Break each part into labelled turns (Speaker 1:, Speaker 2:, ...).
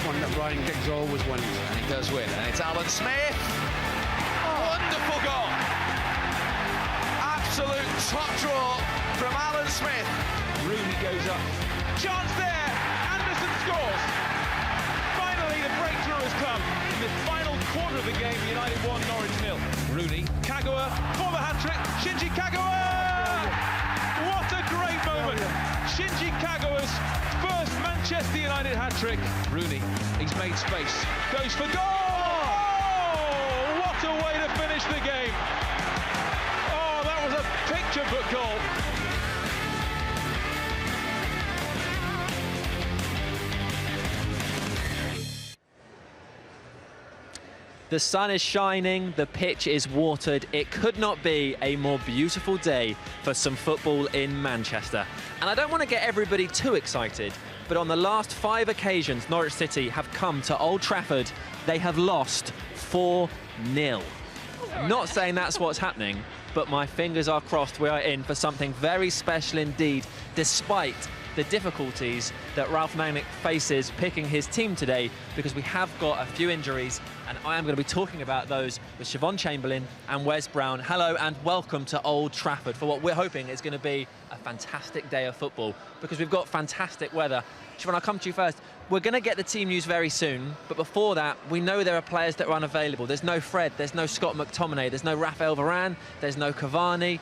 Speaker 1: one that Ryan Giggs always wins.
Speaker 2: And he does win, and it's Alan Smith. Wonderful goal. Absolute top draw from Alan Smith.
Speaker 3: Rooney goes up.
Speaker 4: Chance there. Anderson scores. Finally, the breakthrough has come. In the final quarter of the game, United won, Norwich 0.
Speaker 3: Rooney.
Speaker 4: Kagawa for the hat-trick. Shinji Kagawa! What a great moment. Shinji Kagawa's first Manchester United hat-trick.
Speaker 3: Rooney, he's made space.
Speaker 4: Goes for goal! Oh, what a way to finish the game. Oh, that was a picture-book goal.
Speaker 5: The sun is shining, the pitch is watered. It could not be a more beautiful day for some football in Manchester. And I don't want to get everybody too excited, but on the last 5 occasions Norwich City have come to Old Trafford, they have lost 4-0. I'm not saying that's what's happening, but my fingers are crossed we are in for something very special indeed, despite the difficulties that Ralf Rangnick faces picking his team today, because we have got a few injuries, and I am going to be talking about those with Siobhan Chamberlain and Wes Brown. Hello and welcome to Old Trafford for what we're hoping is going to be a fantastic day of football, because we've got fantastic weather. Siobhan, I'll come to you first. We're going to get the team news very soon, but before that, we know there are players that are unavailable. There's no Fred, there's no Scott McTominay, there's no Raphael Varane, there's no Cavani.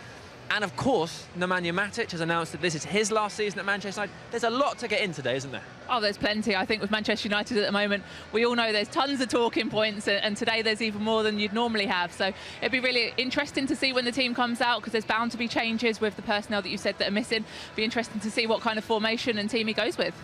Speaker 5: And of course, Nemanja Matic has announced that this is his last season at Manchester United. There's a lot to get in today, isn't there?
Speaker 6: Oh, there's plenty. I think with Manchester United at the moment, we all know there's tons of talking points, and today there's even more than you'd normally have. So it'd be really interesting to see when the team comes out, because there's bound to be changes with the personnel that you said that are missing. Be interesting to see what kind of formation and team he goes with.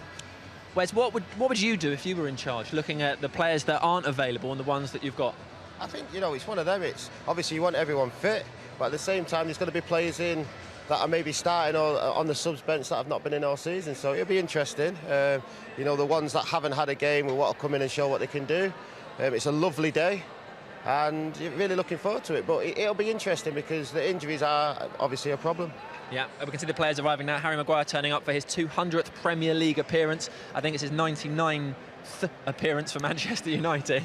Speaker 5: Wes, what would you do if you were in charge, looking at the players that aren't available and the ones that you've got?
Speaker 7: I think, it's one of them. It's obviously you want everyone fit, but at the same time there's going to be players in that are maybe starting or on the subs bench that have not been in all season, so it'll be interesting. The ones that haven't had a game will want to come in and show what they can do. It's a lovely day and really looking forward to it, but it'll be interesting because the injuries are obviously a problem.
Speaker 5: Yeah, we can see the players arriving now. Harry Maguire turning up for his 200th Premier League appearance. I think it's his 99th appearance for Manchester United.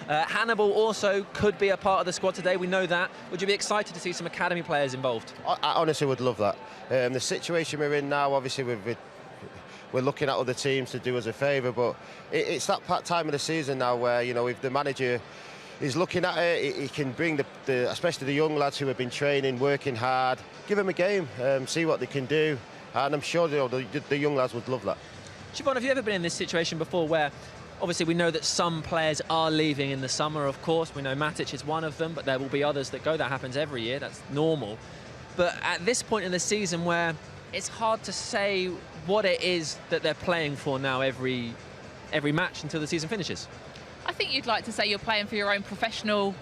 Speaker 5: Hannibal also could be a part of the squad today, we know that. Would you be excited to see some academy players involved?
Speaker 7: I honestly would love that. The situation we're in now, obviously we're looking at other teams to do us a favour, but it's that time of the season now where, if the manager is looking at it, he can bring especially the young lads who have been training, working hard, give them a game, see what they can do, and I'm sure the young lads would love that.
Speaker 5: Siobhan, have you ever been in this situation before where obviously we know that some players are leaving in the summer, of course. We know Matic is one of them, but there will be others that go. That happens every year, that's normal. But at this point in the season where it's hard to say what it is that they're playing for now every match until the season finishes.
Speaker 6: I think you'd like to say you're playing for your own professional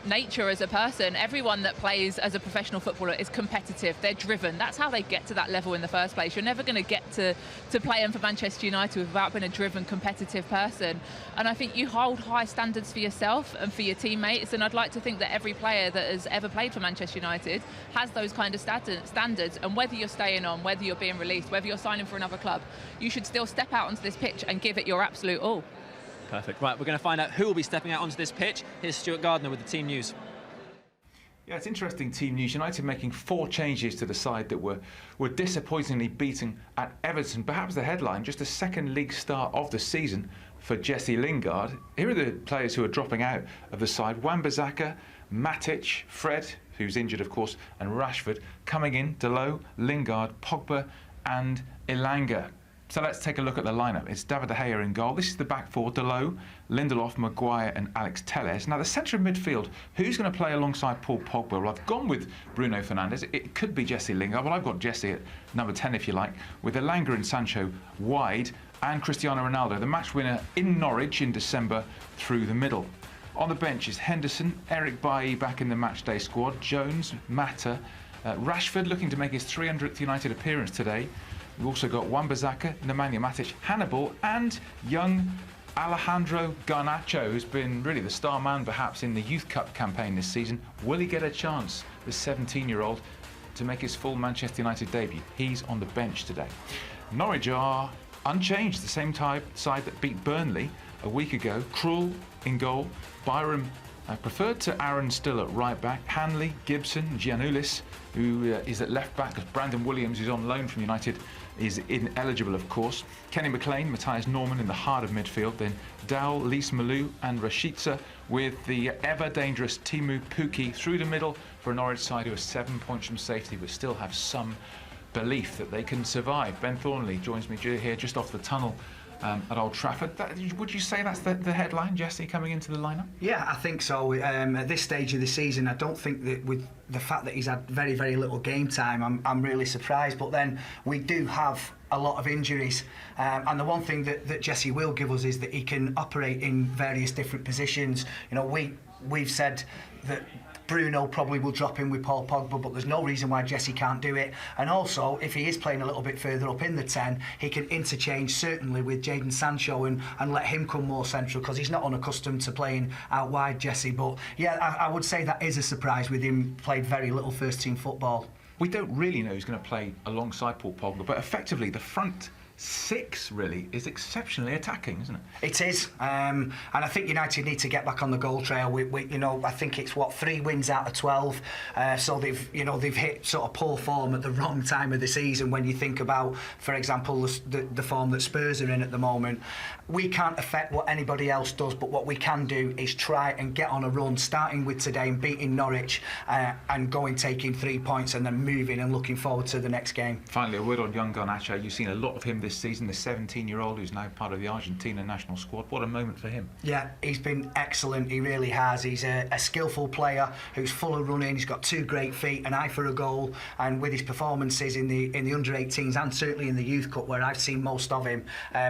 Speaker 6: nature as a person. Everyone that plays as a professional footballer is competitive, they're driven. That's how they get to that level in the first place. You're never going to get to playing for Manchester United without being a driven, competitive person. And I think you hold high standards for yourself and for your teammates, and I'd like to think that every player that has ever played for Manchester United has those kind of standards, and whether you're staying on, whether you're being released, whether you're signing for another club, you should still step out onto this pitch and give it your absolute all.
Speaker 5: Perfect. Right, we're going to find out who will be stepping out onto this pitch. Here's Stuart Gardner with the team news.
Speaker 8: Yeah, it's interesting team news. United making 4 changes to the side that were disappointingly beaten at Everton. Perhaps the headline, just the second league start of the season for Jesse Lingard. Here are the players who are dropping out of the side. Wan-Bissaka, Matic, Fred, who's injured of course, and Rashford. Coming in, Dalot, Lingard, Pogba and Elanga. So let's take a look at the lineup. It's David De Gea in goal. This is the back four: Dalot, Lindelof, Maguire and Alex Telles. Now the centre of midfield, who's going to play alongside Paul Pogba? Well, I've gone with Bruno Fernandes. It could be Jesse Lingard. Well, I've got Jesse at number 10 if you like, with Elanga and Sancho wide and Cristiano Ronaldo, the match winner in Norwich in December, through the middle. On the bench is Henderson, Eric Bailly back in the matchday squad, Jones, Mata, Rashford looking to make his 300th United appearance today. We've also got Wan-Bissaka, Nemanja Matic, Hannibal and young Alejandro Garnacho, who's been really the star man perhaps in the Youth Cup campaign this season. Will he get a chance, the 17-year-old, to make his full Manchester United debut? He's on the bench today. Norwich are unchanged, the same side that beat Burnley a week ago. Krul in goal. Byram preferred to Aaron still at right back. Hanley, Gibson, Giannoulis, who is at left back, because Brandon Williams, who's on loan from United, is ineligible, of course. Kenny McLean, Matthias Norman in the heart of midfield. Then Dal, Lise Malou and Rashica, with the ever-dangerous Timu Pukki through the middle for a Norwich side who are 7 points from safety, but still have some belief that they can survive. Ben Thornley joins me here just off the tunnel at Old Trafford. Would you say that's the headline, Jesse, coming into the lineup?
Speaker 1: Yeah, I think so. At this stage of the season, I don't think that with the fact that he's had very, very little game time, I'm really surprised. But then we do have a lot of injuries, and the one thing that Jesse will give us is that he can operate in various different positions. You know, we've said that Bruno probably will drop in with Paul Pogba, but there's no reason why Jesse can't do it. And also, if he is playing a little bit further up in the 10, he can interchange certainly with Jadon Sancho and let him come more central, because he's not unaccustomed to playing out wide, Jesse. But yeah, I would say that is a surprise with him played very little first team football.
Speaker 8: We don't really know who's going to play alongside Paul Pogba, but effectively the front six really is exceptionally attacking, isn't it?
Speaker 1: It is, and I think United need to get back on the goal trail. You know, I think it's 3 wins out of 12, so they've hit sort of poor form at the wrong time of the season. When you think about, for example, the form that Spurs are in at the moment, we can't affect what anybody else does, but what we can do is try and get on a run, starting with today and beating Norwich, and taking 3 points and then moving and looking forward to the next game.
Speaker 8: Finally, a word on young Garnacho. You've seen a lot of him this season, the 17-year-old who's now part of the Argentina national squad. What a moment for him.
Speaker 1: Yeah, he's been excellent, he really has. He's a skillful player who's full of running, he's got 2 great feet, an eye for a goal, and with his performances in the under-18s and certainly in the Youth Cup, where I've seen most of him,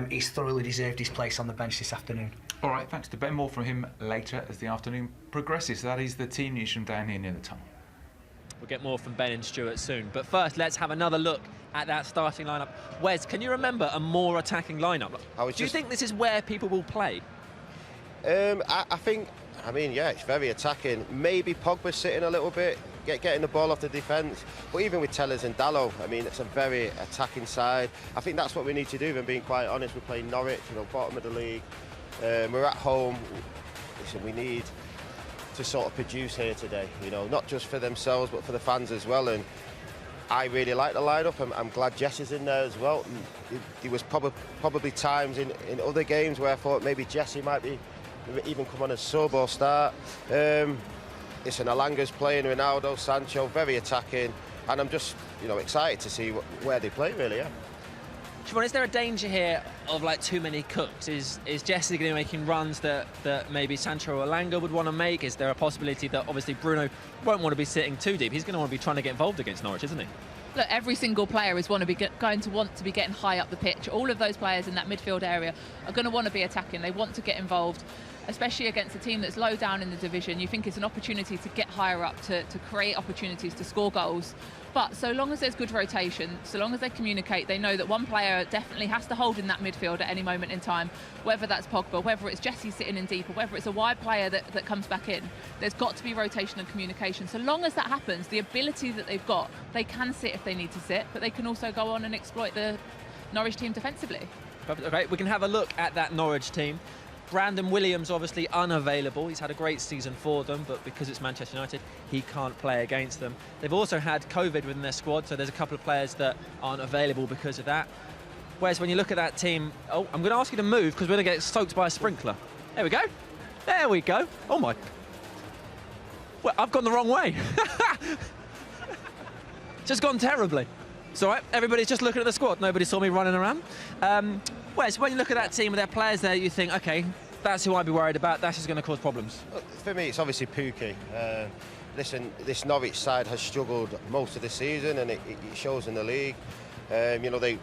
Speaker 1: he's thoroughly deserved his place on the bench this afternoon.
Speaker 8: All right, thanks to Ben. More from him later as the afternoon progresses. That is the team news from down here near the tunnel.
Speaker 5: We'll get more from Ben and Stuart soon, but first let's have another look at that starting lineup. Wes, can you remember a more attacking lineup? Do you think this is where people will play?
Speaker 7: I mean, yeah, it's very attacking. Maybe Pogba's sitting a little bit, getting the ball off the defence. But even with Tellers and Dalot, I mean, it's a very attacking side. I think that's what we need to do, and being quite honest, we're playing Norwich, bottom of the league. We're at home. Listen, we need to sort of produce here today, not just for themselves, but for the fans as well. And I really like the lineup. I'm glad Jess is in there as well. There was probably times in other games where I thought maybe Jesse might be even come on as sub or start. Listen, Alanga's playing, Ronaldo, Sancho, very attacking, and I'm just excited to see where they play, really. Yeah.
Speaker 5: Siobhan, is there a danger here of too many cooks? Is Jesse going to be making runs that maybe Sancho or Alanga would want to make? Is there a possibility that obviously Bruno won't want to be sitting too deep? He's going to want to be trying to get involved against Norwich, isn't he?
Speaker 6: Look, every single player is going to want to be getting high up the pitch. All of those players in that midfield area are going to want to be attacking. They want to get involved, especially against a team that's low down in the division. You think it's an opportunity to get higher up, to create opportunities, to score goals. But so long as there's good rotation, so long as they communicate, they know that one player definitely has to hold in that midfield at any moment in time, whether that's Pogba, whether it's Jesse sitting in deep, or whether it's a wide player that comes back in. There's got to be rotation and communication. So long as that happens, the ability that they've got, they can sit if they need to sit, but they can also go on and exploit the Norwich team defensively.
Speaker 5: Okay, we can have a look at that Norwich team. Brandon Williams obviously unavailable. He's had a great season for them, but because it's Manchester United, he can't play against them. They've also had COVID within their squad, so there's a couple of players that aren't available because of that. Whereas when you look at that team, I'm going to ask you to move because we're going to get soaked by a sprinkler. There we go. There we go. Oh my. Well, I've gone the wrong way. Just gone terribly. It's all right. Everybody's just looking at the squad. Nobody saw me running around. Whereas when you look at that team with their players there, you think, OK, that's who I'd be worried about. That's just going to cause problems.
Speaker 7: For me, it's obviously Pukki. Listen, this Norwich side has struggled most of the season, and it shows in the league. They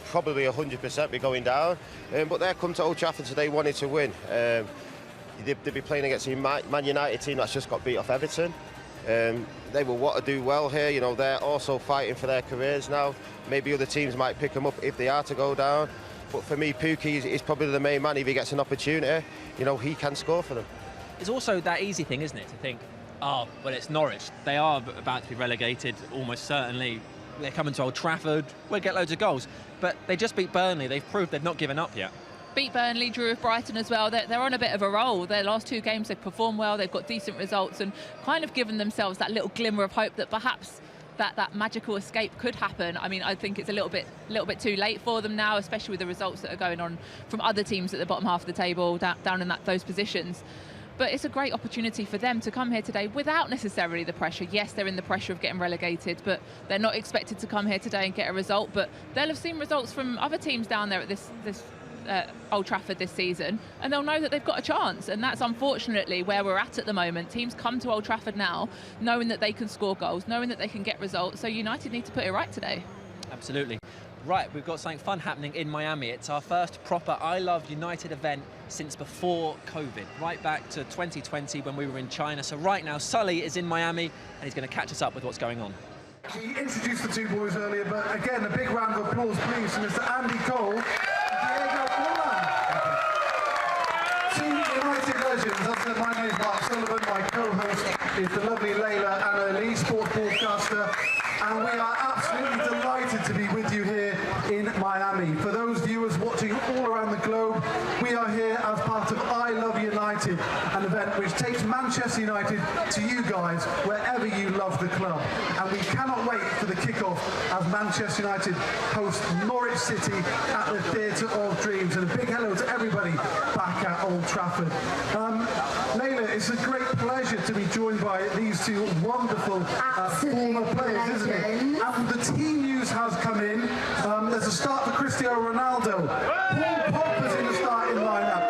Speaker 7: probably 100% be going down. But they come to Old Trafford today wanting to win. They'll be playing against a Man United team that's just got beat off Everton. They will want to do well here. They're also fighting for their careers now. Maybe other teams might pick them up if they are to go down. But for me, Pukki is probably the main man. If he gets an opportunity, he can score for them.
Speaker 5: It's also that easy thing, isn't it, to think, oh, well, it's Norwich. They are about to be relegated, almost certainly. They're coming to Old Trafford. We'll get loads of goals. But they just beat Burnley. They've proved they've not given up yet.
Speaker 6: beat Burnley, drew with Brighton as well. They're on a bit of a roll. Their last 2 games, they've performed well, they've got decent results and kind of given themselves that little glimmer of hope that perhaps that magical escape could happen. I mean, I think it's a little bit too late for them now, especially with the results that are going on from other teams at the bottom half of the table, down in those positions. But it's a great opportunity for them to come here today without necessarily the pressure. Yes, they're in the pressure of getting relegated, but they're not expected to come here today and get a result. But they'll have seen results from other teams down there at this Old Trafford this season, and they'll know that they've got a chance. And that's unfortunately where we're at the moment. Teams come to Old Trafford now knowing that they can score goals, knowing that they can get results. So United need to put it right today.
Speaker 5: Absolutely. Right, we've got something fun happening in Miami. It's our first proper I Love United event since before COVID, right back to 2020 when we were in China. So right now, Sully is in Miami and he's going to catch us up with what's going on.
Speaker 9: He introduced the 2 boys earlier, but again, a big round of applause, please, to Mr. Andy Cole and Diogo Dalot. 2 United legends. As I said, my name is Mark Sullivan. My co-host is the lovely Layla Anna-Lee, sports broadcaster. And we are absolutely delighted to be with you here in Miami. For those viewers watching all around the globe, we are here as part of I Love United, an event which takes Manchester United to you guys wherever you love the club. And we cannot wait for the kickoff as Manchester United host Norwich City at the Theatre of Dreams. And a big hello to everybody back at Old Trafford. Layla, it's a great pleasure to be joined by these 2 wonderful former players, isn't it? And the team news has come in. There's a start for Cristiano Ronaldo. Paul Pogba's in the starting lineup.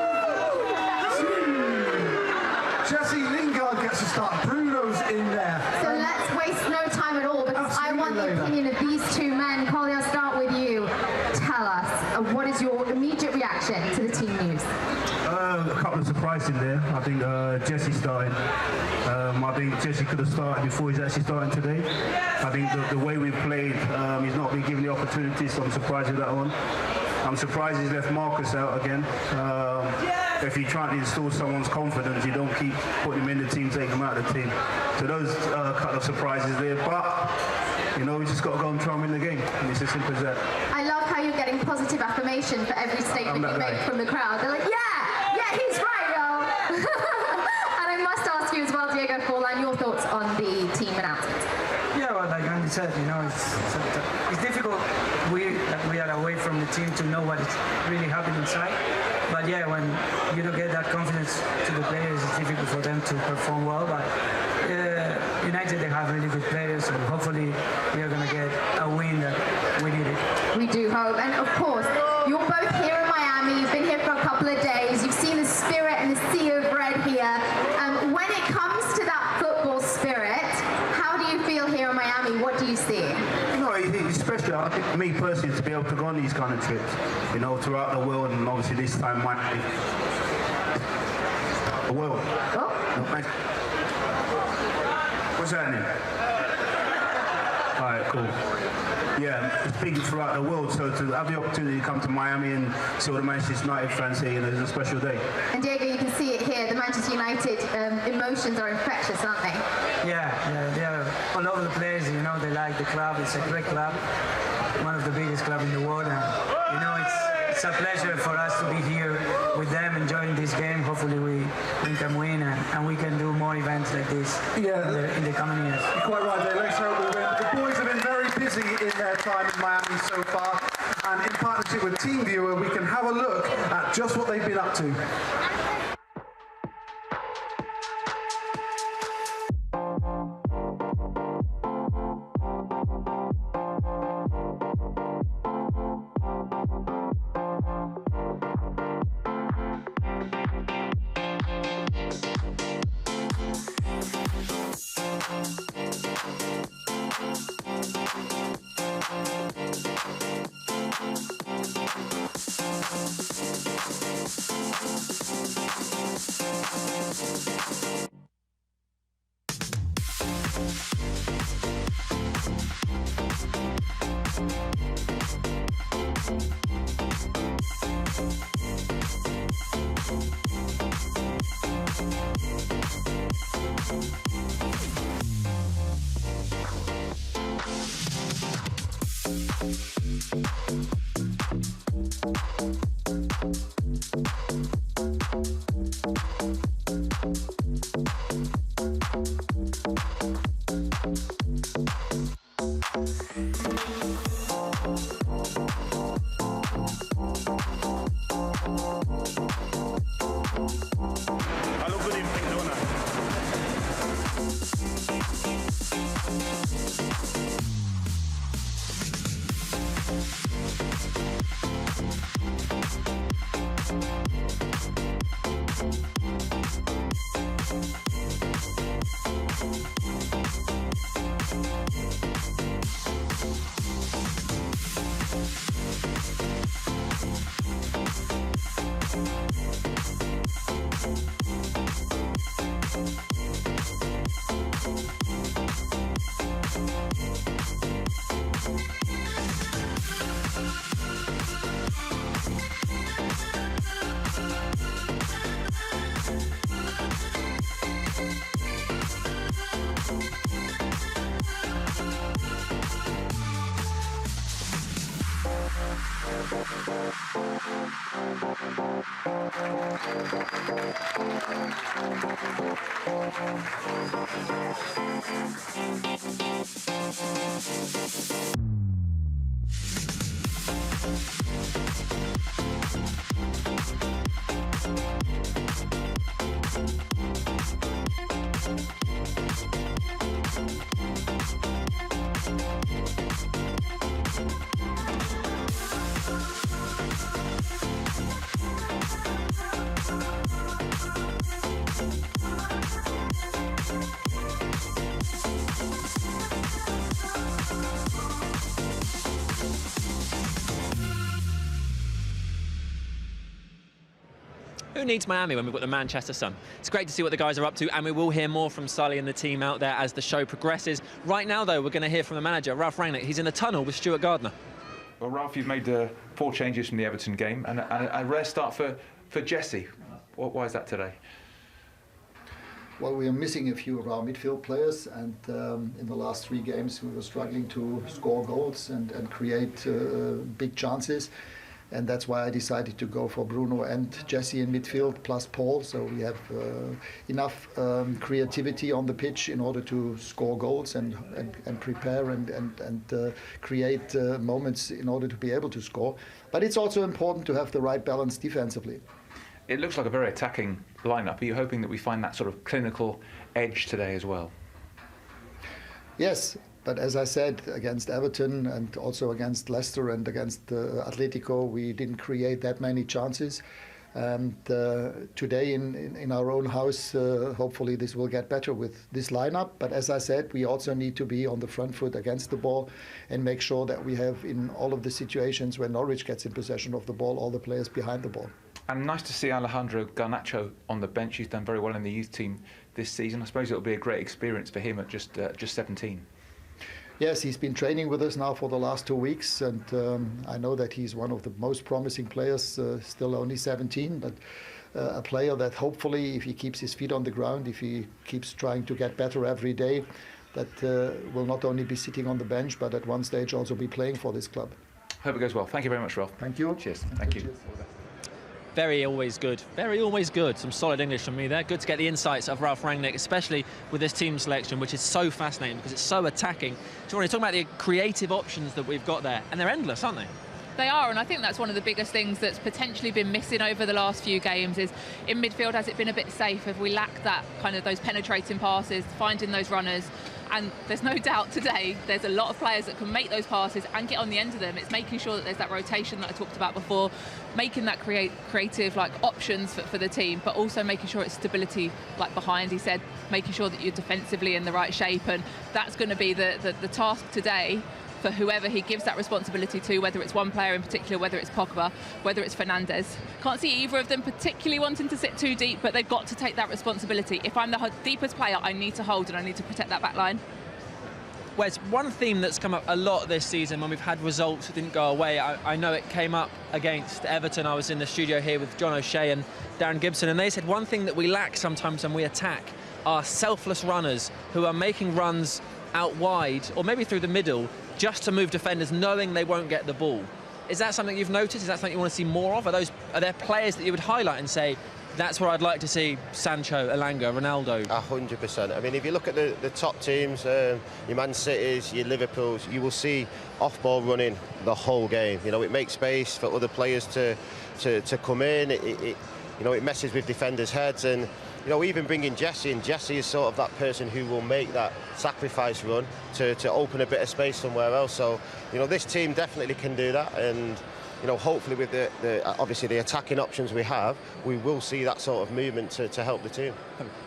Speaker 9: Jesse Lingard gets a start. Bruno's in there.
Speaker 10: So let's waste no time at all, because I want the opinion of these 2 men. Colly, I'll start with you. Tell us, what is your immediate reaction to the team news?
Speaker 11: A couple of surprises in there. I think Jesse started. I think Jesse could have started before he's actually starting today. I think the way we've played, he's not been given the opportunity, so I'm surprised with that one. I'm surprised he's left Marcus out again. If you're trying to install someone's confidence, you don't keep putting him in the team, take him out of the team. So those couple of surprises there. But, you know, we just got to go and try and win the game. And it's as simple as that.
Speaker 10: I love how you're getting positive affirmation for every statement you make from the crowd. They're like, yeah, he's right, y'all. And I must ask you as well, Diogo Forlan, your thoughts on the team announcement.
Speaker 12: Yeah, well, like Andy said, you know, it's difficult that we are away from the team to know what is really happening inside. But yeah, when you don't get that confidence to the players, it's difficult for them to perform well. But United, they have really good players, and hopefully we are going to get a win that we needed.
Speaker 10: We do hope. And of course, you're both here in Miami. You've been here for a couple of days. You've seen the spirit and the sea of red here. When it comes to that football spirit, how do you feel here in Miami? What do you see?
Speaker 11: You know, it's special. I think me personally, to be able to go on these kind of trips, you know, throughout the world, and obviously this time Miami. The world.
Speaker 10: Oh.
Speaker 11: What's happening? All right, cool. Yeah, speaking throughout the world, so to have the opportunity to come to Miami and see all the Manchester United fans here, you know, it's a special day.
Speaker 10: And Diego, you can see it here. The Manchester United emotions are infectious, aren't they?
Speaker 12: Yeah, they're all over the place. You know, they like the club. It's a great club, one of the biggest clubs in the world. And you know, it's a pleasure for us to be here with them, enjoying this game. Hopefully, we can win and we can do more events like this in the coming years.
Speaker 9: You're quite right there. Let's hope we win. The boys have been very busy in their time in Miami so far, and in partnership with TeamViewer, we can have a look at just what they've been up to.
Speaker 5: Who needs Miami when we've got the Manchester Sun? It's great to see what the guys are up to, and we will hear more from Sully and the team out there as the show progresses. Right now, though, we're going to hear from the manager, Ralf Rangnick. He's in the tunnel with Stuart Gardner.
Speaker 8: Well, Ralf, you've made 4 changes from the Everton game, and a rare start for Jesse. Why is that today?
Speaker 13: Well, we are missing a few of our midfield players, and in the last 3 games we were struggling to score goals and create big chances. And that's why I decided to go for Bruno and Jesse in midfield, plus Paul. So we have enough creativity on the pitch in order to score goals and prepare and create moments in order to be able to score. But it's also important to have the right balance defensively.
Speaker 8: It looks like a very attacking lineup. Are you hoping that we find that sort of clinical edge today as well?
Speaker 13: Yes. But as I said, against Everton and also against Leicester and against Atletico, we didn't create that many chances. And today in our own house, hopefully this will get better with this lineup. But as I said, we also need to be on the front foot against the ball and make sure that we have, in all of the situations where Norwich gets in possession of the ball, all the players behind the ball.
Speaker 8: And nice to see Alejandro Garnacho on the bench. He's done very well in the youth team this season. I suppose it'll be a great experience for him at just 17.
Speaker 13: Yes, he's been training with us now for the last 2 weeks, and I know that he's one of the most promising players, still only 17, but a player that hopefully, if he keeps his feet on the ground, if he keeps trying to get better every day, that will not only be sitting on the bench, but at one stage also be playing for this club.
Speaker 8: Hope it goes well. Thank you very much, Ralf.
Speaker 13: Thank you.
Speaker 8: Cheers. Thank you.
Speaker 13: Cheers.
Speaker 5: Very always good. Very always good. Some solid English from me there. Good to get the insights of Ralf Rangnick, especially with this team selection, which is so fascinating because it's so attacking. So when you're talking about the creative options that we've got there, and they're endless, aren't they?
Speaker 6: They are, and I think that's one of the biggest things that's potentially been missing over the last few games is in midfield, has it been a bit safe? Have we lacked that kind of those penetrating passes, finding those runners? And there's no doubt today there's a lot of players that can make those passes and get on the end of them. It's making sure that there's that rotation that I talked about before, making that creative like options for the team, but also making sure it's stability like behind. He said making sure that you're defensively in the right shape, and that's going to be the task today for whoever he gives that responsibility to, whether it's one player in particular, whether it's Pogba, whether it's Fernandes. Can't see either of them particularly wanting to sit too deep, but they've got to take that responsibility. If I'm the deepest player, I need to hold and I need to protect that back line.
Speaker 5: Wes, one theme that's come up a lot this season when we've had results that didn't go away, I know it came up against Everton. I was in the studio here with John O'Shea and Darren Gibson, and they said one thing that we lack sometimes when we attack are selfless runners who are making runs out wide or maybe through the middle just to move defenders knowing they won't get the ball. Is that something you've noticed? Is that something you want to see more of? Are there players that you would highlight and say, that's where I'd like to see Sancho, Elanga, Ronaldo?
Speaker 7: 100%. I mean, if you look at the top teams, your Man Cities, your Liverpools, you will see off-ball running the whole game. You know, it makes space for other players to come in. It messes with defenders' heads, and you know, even bringing Jesse in, Jesse is sort of that person who will make that sacrifice run to open a bit of space somewhere else. So, you know, this team definitely can do that, and you know, hopefully with the obviously the attacking options we have, we will see that sort of movement to help the team.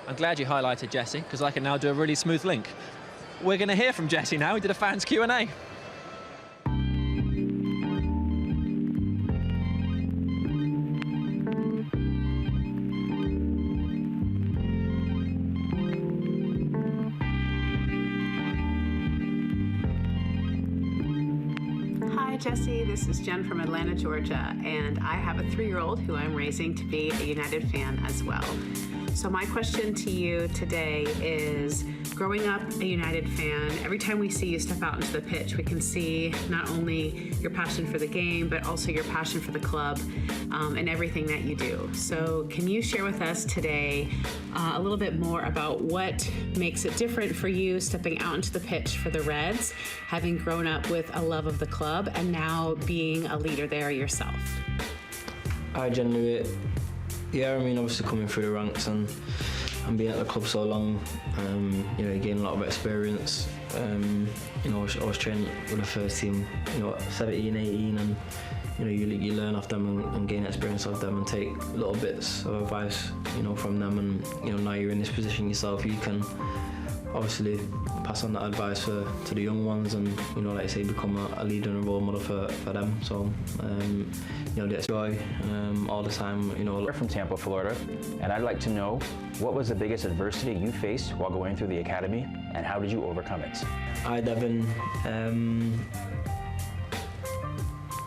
Speaker 5: I'm glad you highlighted Jesse, because I can now do a really smooth link. We're going to hear from Jesse now. He did a fans Q&A.
Speaker 14: Hi Jesse, this is Jen from Atlanta, Georgia, and I have a 3-year-old who I'm raising to be a United fan as well. So my question to you today is, growing up a United fan, every time we see you step out into the pitch, we can see not only your passion for the game, but also your passion for the club and everything that you do. So can you share with us today a little bit more about what makes it different for you stepping out into the pitch for the Reds, having grown up with a love of the club and now being a leader there yourself?
Speaker 15: Hi Jen, yeah, I mean, obviously coming through the ranks and being at the club so long, you know, you gain a lot of experience. You know, I was training with the first team, you know, 17, 18, and you know, you learn off them and gain experience off them and take little bits of advice, you know, from them. And you know, now you're in this position yourself, you can obviously pass on that advice to the young ones, and you know, like I say, become a leader and a role model for them. So you know, the joy all the time. You know,
Speaker 16: we're from Tampa, Florida, and I'd like to know, what was the biggest adversity you faced while going through the academy, and how did you overcome it?
Speaker 15: Hi Devin.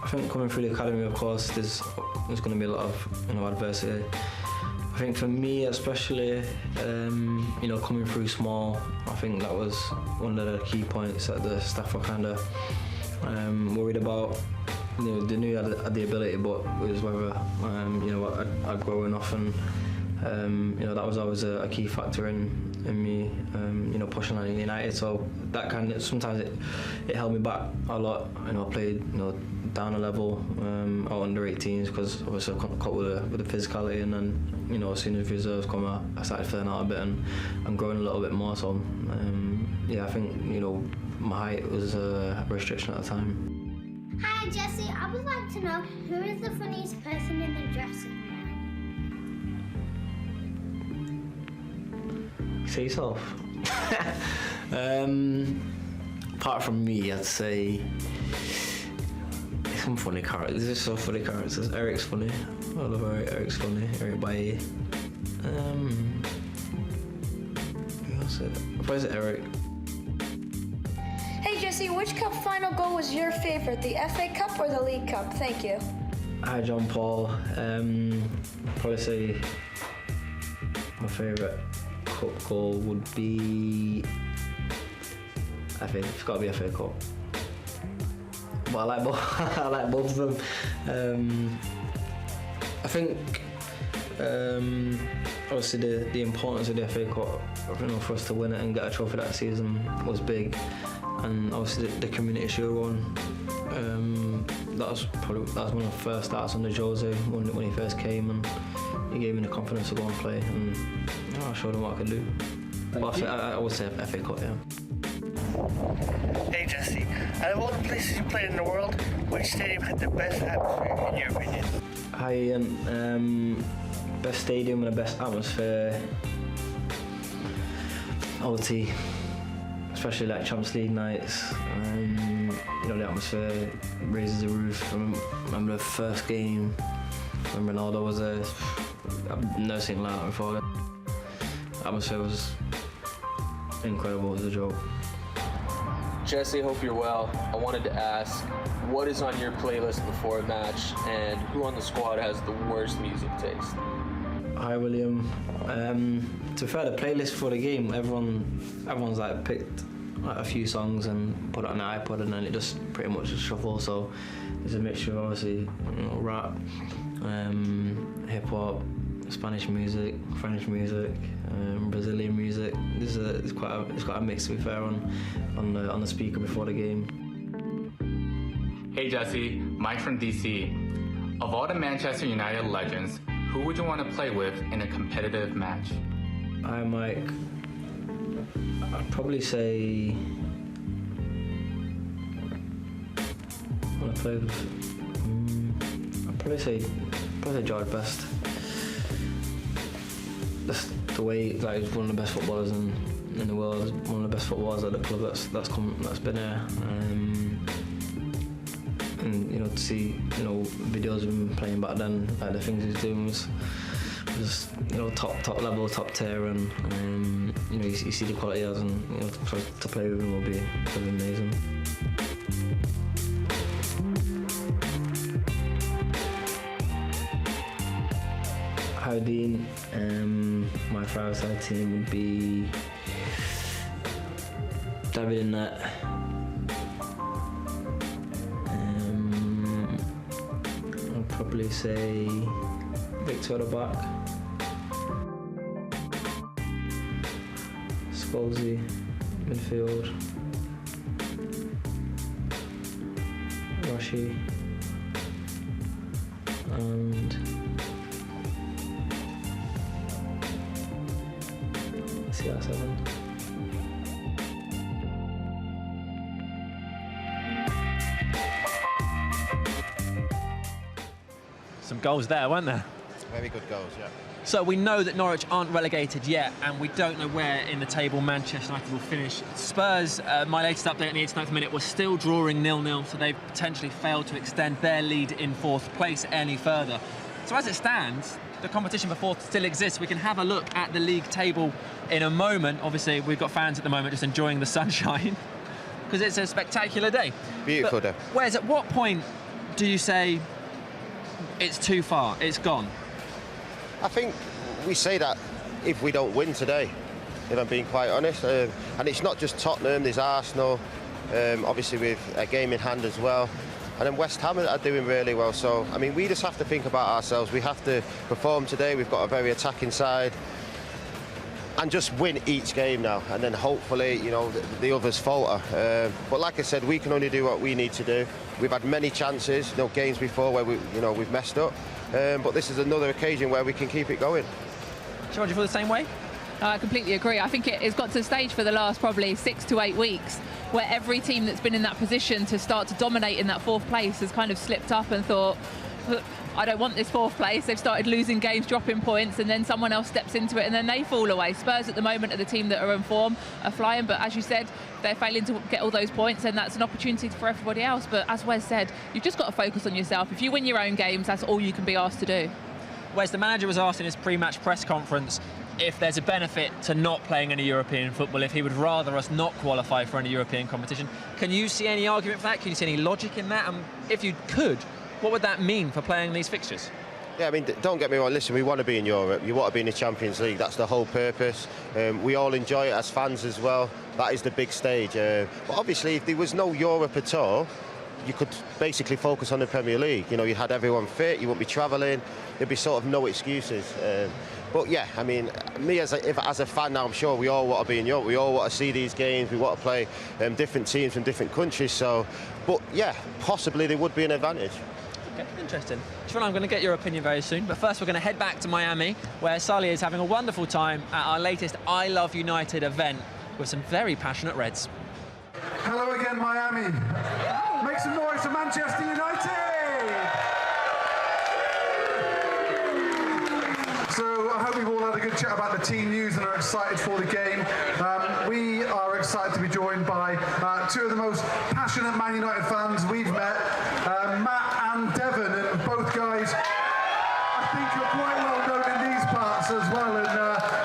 Speaker 15: I think coming through the academy, of course, there's going to be a lot of, you know, adversity. I think for me especially, you know, coming through small, I think that was one of the key points that the staff were kind of worried about. You know, they knew I had the ability, but it was whether, you know, I'd grow enough, and you know, that was always a key factor in me, you know, pushing on United. So that kind of, sometimes it held me back a lot. You know, I played, you know, down a level out under 18s, because obviously I couldn't cope with the physicality, and then, you know, as soon as reserves come out, I started filling out a bit and growing a little bit more. So yeah, I think, you know, my height was a restriction at the time.
Speaker 17: Hi Jesse, I would like to know, who is the funniest person in the dressing room?
Speaker 15: Say yourself. Apart from me, I'd say some funny characters. There's so funny characters. Eric's funny. I love Eric. Eric's funny. Eric Bailly. Who else is it? Why is it Eric?
Speaker 17: Hey Jesse, which cup final goal was your favorite, the FA Cup or the League Cup? Thank you.
Speaker 15: Hi John Paul. Probably say my favourite cup goal would be, I think it's got to be FA Cup. But I like both. I like both of them. I think obviously the importance of the FA Cup, you know, for us to win it and get a trophy that season was big, and obviously the Community Shield one. That was one of the first starts under Jose when he first came, and he gave me the confidence to go and play, and you know, I showed him what I could do. But I would say FA Cup, yeah.
Speaker 18: Hey Jesse, out of all the places you played in the world, which stadium had the best atmosphere in your opinion?
Speaker 15: Hi Ian. Best stadium and the best atmosphere, OT, especially like Champions League nights. You know, the atmosphere raises the roof. I remember the first game when Ronaldo was there. I've never seen like that before. The atmosphere was incredible. It was a joke.
Speaker 19: Jesse, hope you're well. I wanted to ask, what is on your playlist before a match, and who on the squad has the worst music taste?
Speaker 15: Hi William. To be fair, the playlist for the game, everyone's like picked like a few songs and put it on the iPod, and then it just pretty much just shuffles. So there's a mixture of obviously, you know, rap, hip hop, Spanish music, French music, Brazilian music. It's quite a mix, to be fair, on the speaker before the game.
Speaker 20: Hey Jesse, Mike from DC. Of all the Manchester United legends, who would you want to play with in a competitive match?
Speaker 15: Hi Mike. I'd probably say when I played with, I'd probably say George Best. The way, like, he's one of the best footballers in the world, one of the best footballers at the club that's been here. And you know, to see, you know, videos of him playing back then, like the things he's doing was you know, top level, top tier, and you know, you see the quality he has, and you know, to play with him will be amazing. Hi Dean, my five-side team would be David in net. I'd probably say Victor at the back. Scholesy, midfield. Rashi. And CR7.
Speaker 5: Some goals there, weren't there?
Speaker 7: Very good goals, yeah.
Speaker 5: So we know that Norwich aren't relegated yet, and we don't know where in the table Manchester United will finish. Spurs, my latest update in the 89th minute, was still drawing 0-0, so they've potentially failed to extend their lead in fourth place any further. So as it stands, the competition for fourth still exists. We can have a look at the league table in a moment. Obviously, we've got fans at the moment just enjoying the sunshine because it's a spectacular day.
Speaker 7: Beautiful day.
Speaker 5: Wes, at what point do you say it's too far, it's gone?
Speaker 7: I think we say that if we don't win today, if I'm being quite honest. And it's not just Tottenham, there's Arsenal, obviously with a game in hand as well. And then West Ham are doing really well. So, I mean, we just have to think about ourselves. We have to perform today. We've got a very attacking side. And just win each game now. And then hopefully, you know, the others falter. But like I said, we can only do what we need to do. We've had many chances, you know, games before where we've messed up. But this is another occasion where we can keep it going.
Speaker 5: George, you feel the same way?
Speaker 6: I completely agree. I think it's got to the stage for the last probably 6 to 8 weeks where every team that's been in that position to start to dominate in that fourth place has kind of slipped up and thought, I don't want this fourth place. They've started losing games, dropping points, and then someone else steps into it and then they fall away. Spurs at the moment are the team that are in form, are flying, but as you said, they're failing to get all those points, and that's an opportunity for everybody else. But as Wes said, you've just got to focus on yourself. If you win your own games, that's all you can be asked to do.
Speaker 5: Wes, the manager was asked in his pre-match press conference if there's a benefit to not playing any European football, if he would rather us not qualify for any European competition. Can you see any argument for that? Can you see any logic in that? And if you could, what would that mean for playing these fixtures?
Speaker 7: Yeah, I mean, don't get me wrong, listen, we want to be in Europe, you want to be in the Champions League, that's the whole purpose. We all enjoy it as fans as well, that is the big stage. But obviously, if there was no Europe at all, you could basically focus on the Premier League. You know, you had everyone fit, you wouldn't be travelling, there'd be sort of no excuses. But yeah, I mean, me as a fan now, I'm sure we all want to be in Europe. We all want to see these games. We want to play different teams from different countries. So, but yeah, possibly there would be an advantage.
Speaker 5: Okay, interesting. Siobhan, I'm going to get your opinion very soon. But first, we're going to head back to Miami, where Sally is having a wonderful time at our latest ILoveUnited event with some very passionate Reds.
Speaker 9: Hello again, Miami. Make some noise for Manchester United. So I hope we've all had a good chat about the team news and are excited for the game. We are excited to be joined by two of the most passionate Man United fans we've met, Matt and Devon, and both guys I think are quite well known in these parts as well. And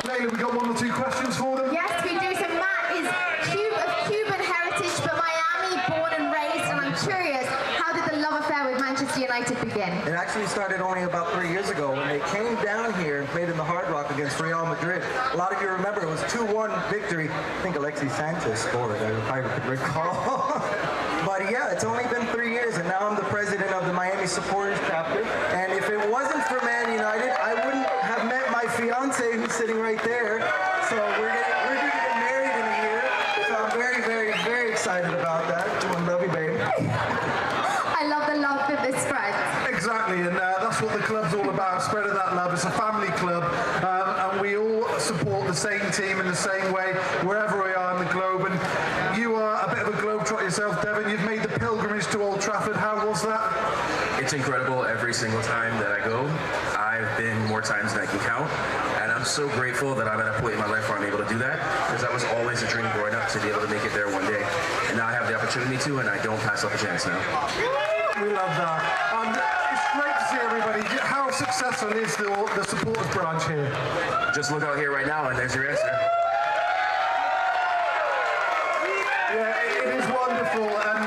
Speaker 9: Layla, we got 1 or 2 questions for them.
Speaker 10: Yes, we do. So Matt is of Cuban heritage, but Miami born and raised, and I'm curious, how did the love affair with Manchester United begin?
Speaker 20: It actually started only about 3 years ago when they came down here and played in the Hard Rock against Real Madrid. A lot of you remember it was 2-1 victory. I think Alexis Sanchez scored, I recall. But yeah, it's only been 3 years, and now I'm the president of the Miami Supporters Chapter. And if it wasn't for Man United, I wouldn't have met my fiance who's sitting right there. So we're going to get married in a year. So I'm very, very, very excited about that. I love you, baby.
Speaker 10: I love the love that this spreads.
Speaker 9: Exactly, and that's what the club's all about, spreading that love. It's a family club, and we all support the the same team in the same way wherever we are in the globe. And you are a bit of a globetrotter yourself, Devon. You've made the pilgrimage to Old Trafford. How was that?
Speaker 21: It's incredible every single time that I go. I've been more times than I can count, and I'm so grateful that I'm at a point in my life where I'm able to do that, because that was always a dream growing up to be able to make it there one day. And now I have the opportunity to, and I don't pass up a chance now.
Speaker 9: We love that. It's great to see everybody. How successful is the supporters branch here?
Speaker 21: Just look out here right now, and there's your answer.
Speaker 9: Yeah, it is wonderful, and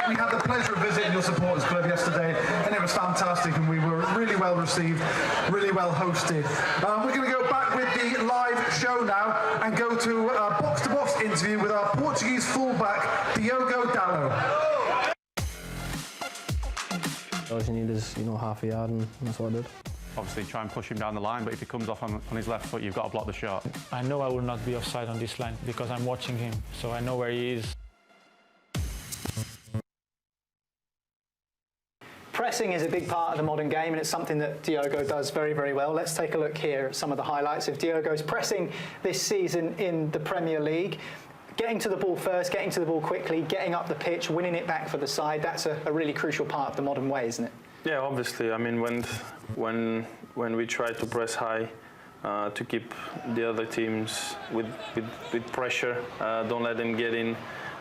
Speaker 9: we had the pleasure of visiting your supporters club yesterday, and it was fantastic, and we were really well received, really well hosted. We're going to go back with the live show now and go to a box-to-box interview with our Portuguese fullback, Diogo Dalot.
Speaker 22: All you need is, half a yard, and that's what I did.
Speaker 23: Obviously try and push him down the line, but if he comes off on his left foot, you've got to block the shot.
Speaker 24: I know I will not be offside on this line because I'm watching him, so I know where he is.
Speaker 25: Pressing is a big part of the modern game, and it's something that Diogo does very, very well. Let's take a look here at some of the highlights of Diogo's pressing this season in the Premier League. Getting to the ball first, getting to the ball quickly, getting up the pitch, winning it back for the side, that's a really crucial part of the modern way, isn't it?
Speaker 22: Yeah, obviously. I mean, when we try to press high to keep the other teams with pressure, don't let them get in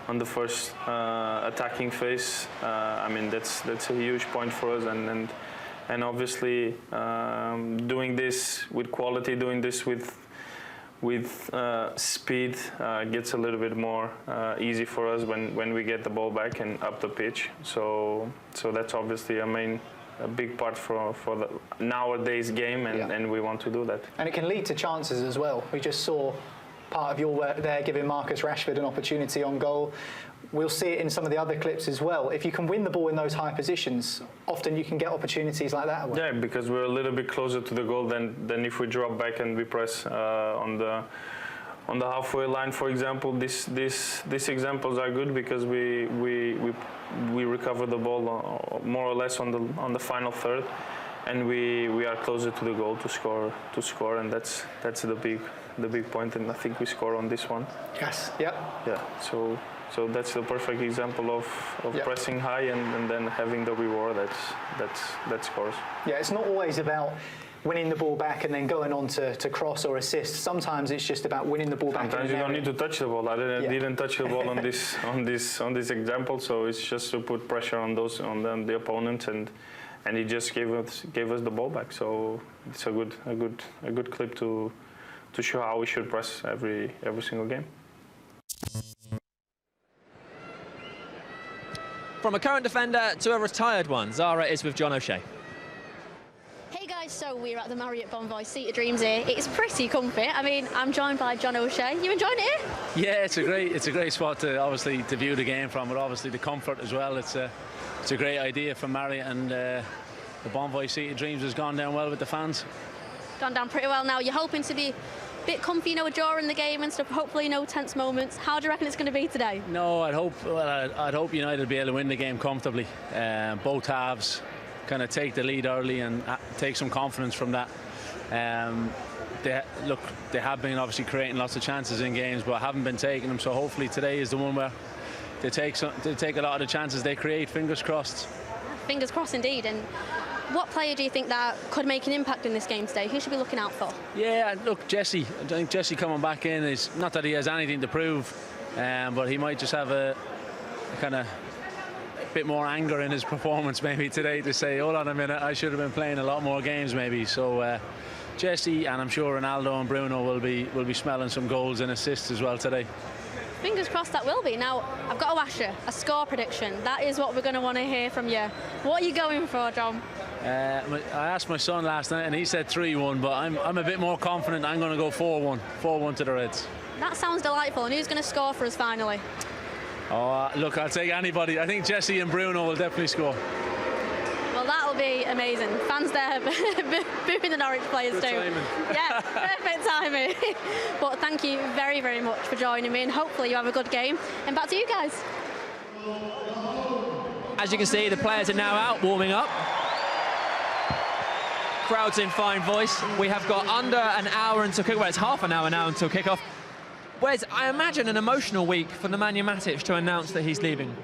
Speaker 22: on the first attacking phase. I mean, that's a huge point for us, and obviously doing this with quality, doing this with speed gets a little bit more easy for us when we get the ball back and up the pitch. So that's obviously a big part for the nowadays game, and we want to do that.
Speaker 25: And it can lead to chances as well. We just saw part of your work there giving Marcus Rashford an opportunity on goal. We'll see it in some of the other clips as well. If you can win the ball in those high positions, often you can get opportunities like that.
Speaker 22: Yeah, because we're a little bit closer to the goal than if we drop back and we press on the halfway line, for example. These examples are good because we recover the ball more or less on the final third, and we are closer to the goal to score, and that's the big point, and I think we score on this one.
Speaker 25: Yes. Yep.
Speaker 22: Yeah. So that's the perfect example of pressing high and then having the reward that scores.
Speaker 25: Yeah, it's not always about winning the ball back and then going on to cross or assist. Sometimes it's just about winning the ball back.
Speaker 22: Sometimes you don't need to touch the ball. I didn't touch the ball on this example, so it's just to put pressure on the opponent, and he just gave us the ball back. So it's a good clip to show how we should press every single game.
Speaker 5: From a current defender to a retired one, Zara is with John O'Shea.
Speaker 26: Hey guys, so we're at the Marriott Bonvoy Seat of Dreams here. It's pretty comfy. I mean, I'm joined by John O'Shea. You enjoying it here?
Speaker 3: Yeah, it's a great spot to view the game from, but obviously the comfort as well. It's a great idea from Marriott, and the Bonvoy Seat of Dreams has gone down well with the fans.
Speaker 26: Gone down pretty well now. You're hoping to be a bit comfy, during the game and stuff. Hopefully, no tense moments. How do you reckon it's going to be today?
Speaker 3: No, I'd hope United will be able to win the game comfortably. Both halves kind of take the lead early and take some confidence from that. They have been obviously creating lots of chances in games, but haven't been taking them. So hopefully today is the one where they take a lot of the chances they create. Fingers crossed.
Speaker 26: Fingers crossed indeed. And what player do you think that could make an impact in this game today? Who should we be looking out for? Yeah,
Speaker 3: look, Jesse. I think Jesse coming back in is not that he has anything to prove, but he might just have a kind of bit more anger in his performance maybe today to say, hold on a minute, I should have been playing a lot more games maybe. So Jesse, and I'm sure Ronaldo and Bruno will be smelling some goals and assists as well today.
Speaker 26: Fingers crossed that will be. Now, I've got to ask you, a score prediction. That is what we're going to want to hear from you. What are you going for, John?
Speaker 3: I asked my son last night and he said 3-1, but I'm a bit more confident. I'm going to go 4-1. 4-1 to the Reds.
Speaker 26: That sounds delightful. And who's going to score for us finally?
Speaker 3: Oh, look, I'll take anybody. I think Jesse and Bruno will definitely score.
Speaker 26: Well, that'll be amazing. Fans there booing the Norwich players
Speaker 3: Good
Speaker 26: too.
Speaker 3: Timing.
Speaker 26: Yeah, perfect timing. But thank you very, very much for joining me, and hopefully you have a good game. And back to you guys.
Speaker 5: As you can see, the players are now out warming up. crowd's in fine voice. We have got under an hour until kick-off. Well, it's half an hour now until kick-off. Where's, I imagine, an emotional week for Nemanja Matic to announce that he's leaving.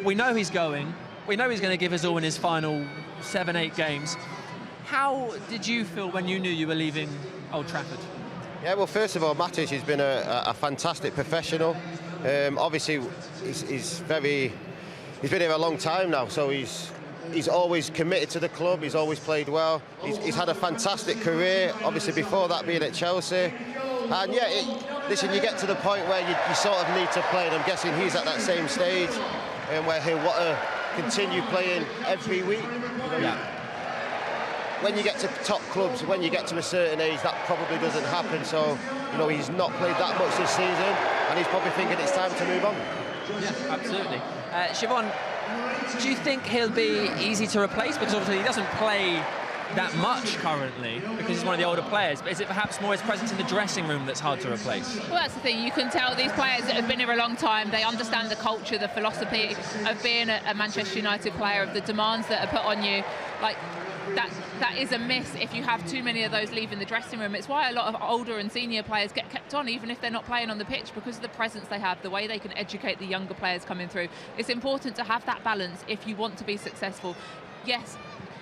Speaker 5: We know he's going. We know he's going to give us all in his final 7-8 games. How did you feel when you knew you were leaving Old Trafford?
Speaker 7: Yeah, well, first of all, Matic has been a fantastic professional. Obviously, he's been here a long time now, so he's always committed to the club. He's always played well. He's had a fantastic career. Obviously, before that, being at Chelsea. And yeah, listen, you get to the point where you sort of need to play, and I'm guessing he's at that same stage, where he'll want to continue playing every week. When you get to top clubs, when you get to a certain age, that probably doesn't happen. So, he's not played that much this season, and he's probably thinking it's time to move on.
Speaker 5: Yeah, absolutely. Siobhan, do you think he'll be easy to replace? Because obviously he doesn't play that much currently because he's one of the older players, but is it perhaps more his presence in the dressing room that's hard to replace? Well,
Speaker 6: that's the thing. You can tell these players that have been here a long time, they understand the culture, the philosophy of being a Manchester United player, of the demands that are put on you. Like, that is a miss if you have too many of those leaving the dressing room. It's why a lot of older and senior players get kept on, even if they're not playing on the pitch, because of the presence they have, the way they can educate the younger players coming through. It's important to have that balance if you want to be successful. Yes,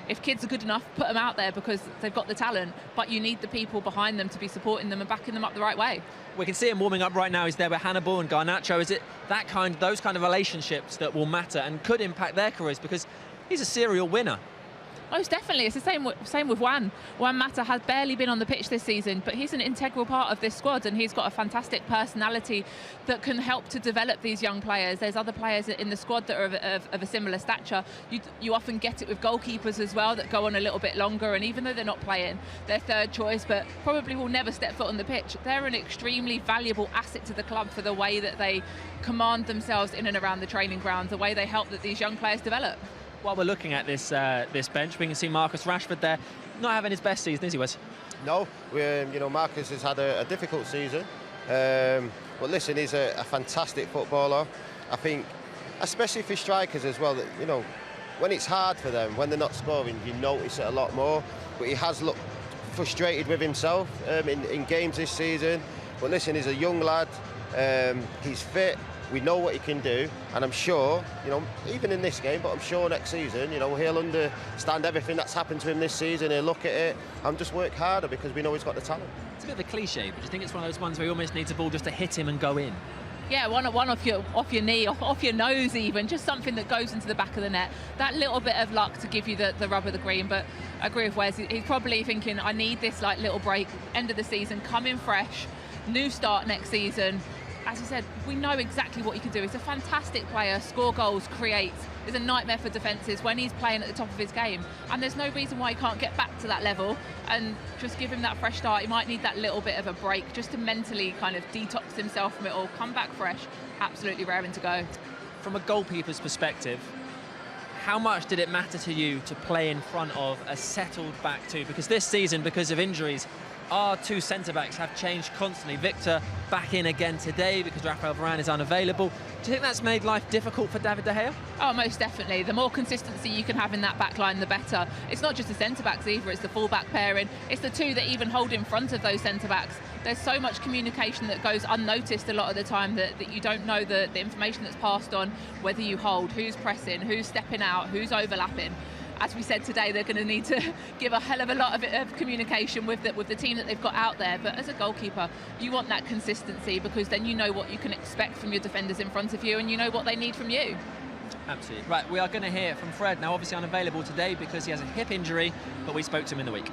Speaker 6: if kids are good enough, put them out there because they've got the talent, but you need the people behind them to be supporting them and backing them up the right way.
Speaker 5: We can see him warming up right now. He's there with Hannibal and Garnacho. Is it those kind of relationships that will matter and could impact their careers? Because he's a serial winner.
Speaker 6: Most definitely. It's the same with Wan. Wan-Bissaka has barely been on the pitch this season, but he's an integral part of this squad, and he's got a fantastic personality that can help to develop these young players. There's other players in the squad that are of a similar stature. You often get it with goalkeepers as well that go on a little bit longer, and even though they're not playing, they're third choice, but probably will never step foot on the pitch. They're an extremely valuable asset to the club for the way that they command themselves in and around the training grounds, the way they help that these young players develop.
Speaker 5: While we're looking at this bench, we can see Marcus Rashford there, not having his best season, is he, Wes?
Speaker 7: No, Marcus has had a difficult season. But listen, he's a fantastic footballer. I think, especially for strikers as well, that when it's hard for them, when they're not scoring, you notice it a lot more. But he has looked frustrated with himself in games this season. But listen, he's a young lad. He's fit. We know what he can do, and I'm sure, even in this game, but I'm sure next season, he'll understand everything that's happened to him this season. He'll look at it and just work harder because we know he's got the talent.
Speaker 5: It's a bit of a cliche, but do you think it's one of those ones where he almost needs a ball just to hit him and go in?
Speaker 6: Yeah, one off your knee, off your nose even, just something that goes into the back of the net. That little bit of luck to give you the rub of the green. But I agree with Wes, he's probably thinking, I need this little break, end of the season, come in fresh, new start next season. As you said, we know exactly what he can do. He's a fantastic player, score goals, create. He's a nightmare for defences when he's playing at the top of his game. And there's no reason why he can't get back to that level and just give him that fresh start. He might need that little bit of a break just to mentally kind of detox himself from it all, come back fresh, absolutely raring to go.
Speaker 5: From a goalkeeper's perspective, how much did it matter to you to play in front of a settled back two? Because this season, because of injuries, our two centre-backs have changed constantly. Victor back in again today because Rafael Varane is unavailable. Do you think that's made life difficult for David De Gea?
Speaker 6: Oh, most definitely. The more consistency you can have in that back line, the better. It's not just the centre-backs either, it's the full-back pairing. It's the two that even hold in front of those centre-backs. There's so much communication that goes unnoticed a lot of the time that you don't know the information that's passed on, whether you hold, who's pressing, who's stepping out, who's overlapping. As we said today, they're going to need to give a hell of a lot of communication with the team that they've got out there. But as a goalkeeper, you want that consistency because then you know what you can expect from your defenders in front of you and you know what they need from you.
Speaker 5: Absolutely. Right, we are going to hear from Fred, now obviously unavailable today because he has a hip injury, but we spoke to him in the week.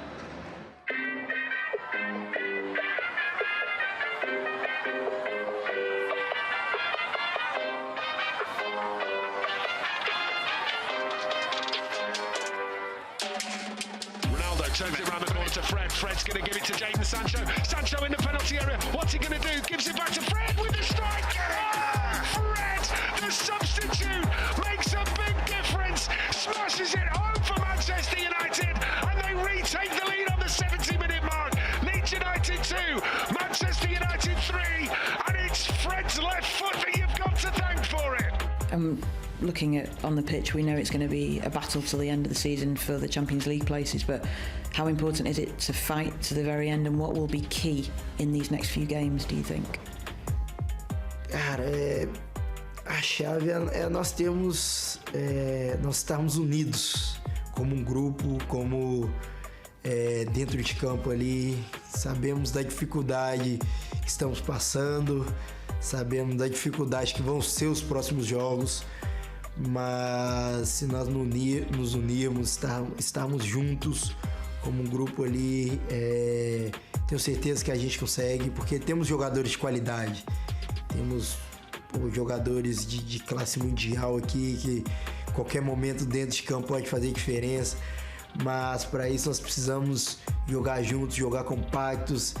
Speaker 1: Turns it around the corner to Fred. Fred's going to give it to Jadon Sancho. Sancho in the penalty area. What's he going to do? Gives it back to Fred with the strike. Fred, the substitute, makes a big difference. Smashes it home for Manchester United. And they retake the lead on the 70-minute mark. Leeds United 2, Manchester United 3. And it's Fred's left foot that you've got to thank for it.
Speaker 2: Looking at on the pitch, we know it's going to be a battle till the end of the season for the Champions League places, but How important is it to fight to the very end, and what will be key in these next few games, do you think?
Speaker 4: Cara, a chave é nós estarmos unidos como grupo, como dentro de campo ali. Sabemos da dificuldade que estamos passando, sabemos da dificuldade que vão ser os próximos jogos, mas se nós nos unirmos, estarmos juntos como um grupo ali, tenho certeza que a gente consegue, porque temos jogadores de qualidade, temos jogadores de classe mundial aqui, que qualquer momento dentro de campo pode fazer diferença, mas para isso nós precisamos jogar juntos, jogar compactos,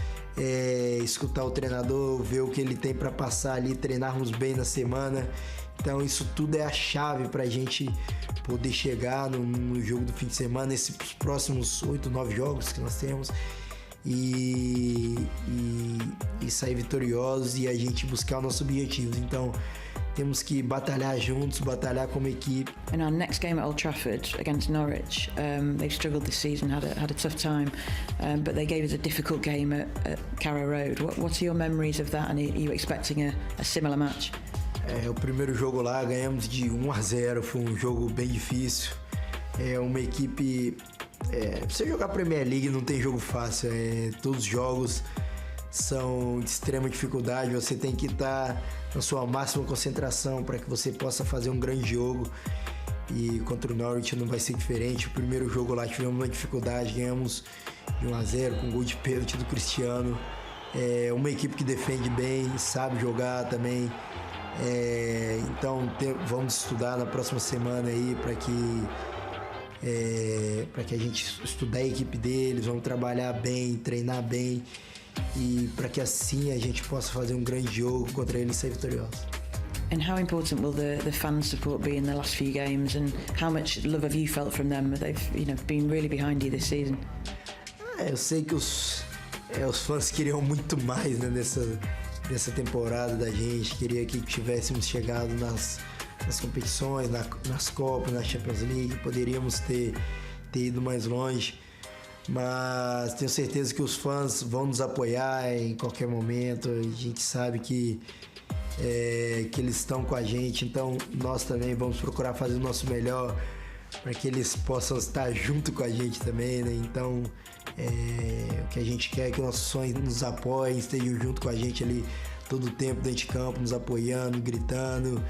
Speaker 4: escutar o treinador, ver o que ele tem para passar ali, treinarmos bem na semana. Então isso tudo é a chave para a gente poder chegar no jogo do fim de semana, nesses próximos 8, 9 jogos que nós temos, e sair vitoriosos e a gente buscar o nosso objetivo. Então temos que batalhar juntos, batalhar como equipe.
Speaker 2: In our next game at Old Trafford against Norwich, they've struggled this season, had a tough time, but they gave us a difficult game at Carrow Road. What are your memories of that, and are you expecting a similar match?
Speaker 4: O primeiro jogo lá ganhamos de 1-0, foi um jogo bem difícil. É uma equipe... você jogar Premier League não tem jogo fácil, todos os jogos são de extrema dificuldade, você tem que estar na sua máxima concentração para que você possa fazer um grande jogo, e contra o Norwich não vai ser diferente. O primeiro jogo lá tivemos uma dificuldade, ganhamos de 1-0 com gol de pênalti do Cristiano. Uma equipe que defende bem, sabe jogar também. Então vamos estudar na próxima semana aí para que a gente estudar a equipe deles, vamos trabalhar bem, treinar bem, e para que assim a gente possa fazer um grande jogo contra eles e sair vitorioso.
Speaker 2: And how important will the fan support be in the last few games, and how much love have you felt from them? They've been really behind you this season.
Speaker 4: Eu sei que os fãs queriam muito mais, né, nessa temporada da gente, queria que tivéssemos chegado nas competições, nas Copas, na Champions League, poderíamos ter ido mais longe, mas tenho certeza que os fãs vão nos apoiar em qualquer momento. A gente sabe que eles estão com a gente, então nós também vamos procurar fazer o nosso melhor para que eles possam estar junto com a gente também, né? Então o que a gente quer é que nossos fãs nos apoiem, estejam junto com a gente ali todo o tempo dentro de campo, nos apoiando, gritando,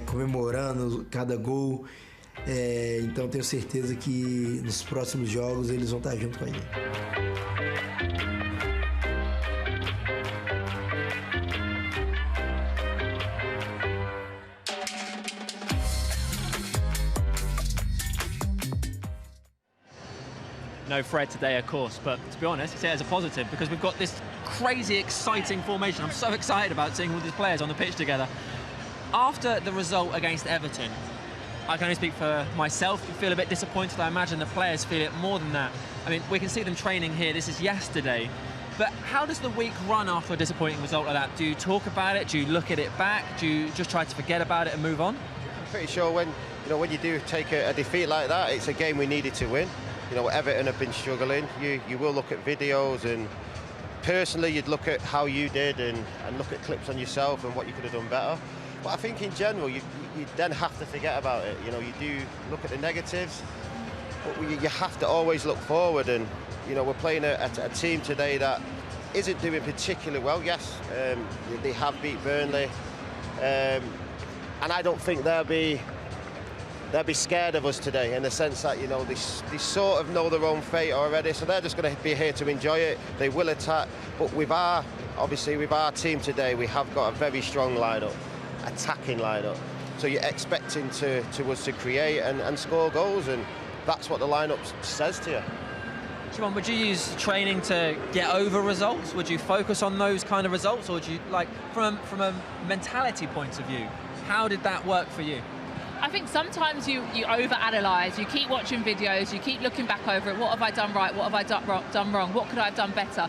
Speaker 4: comemorando cada gol. Então tenho certeza que nos próximos jogos eles vão estar junto com a gente.
Speaker 5: No Fred today, of course, but to be honest, I see it as a positive because we've got this crazy, exciting formation. I'm so excited about seeing all these players on the pitch together. After the result against Everton, I can only speak for myself. You feel a bit disappointed. I imagine the players feel it more than that. I mean, we can see them training here. This is yesterday. But how does the week run after a disappointing result like that? Do you talk about it? Do you look at it back? Do you just try to forget about it and move on?
Speaker 7: I'm pretty sure when you do take a defeat like that, it's a game we needed to win. Everton have been struggling. You will look at videos, and personally you'd look at how you did and look at clips on yourself and what you could have done better. But I think in general you then have to forget about it. You do look at the negatives, but you have to always look forward. And we're playing a team today that isn't doing particularly well. Yes, they have beat Burnley, and I don't think they'll be scared of us today, in the sense that they sort of know their own fate already, so they're just going to be here to enjoy it. They will attack, but with our team today, we have got a very strong lineup, attacking lineup. So you're expecting us to create and score goals, and that's what the lineup says to you.
Speaker 5: Shimon, would you use training to get over results? Would you focus on those kind of results, or would you, from a mentality point of view, how did that work for you?
Speaker 6: I think sometimes you over-analyse, you keep watching videos, you keep looking back over it. What have I done right? What have I done wrong? What could I have done better?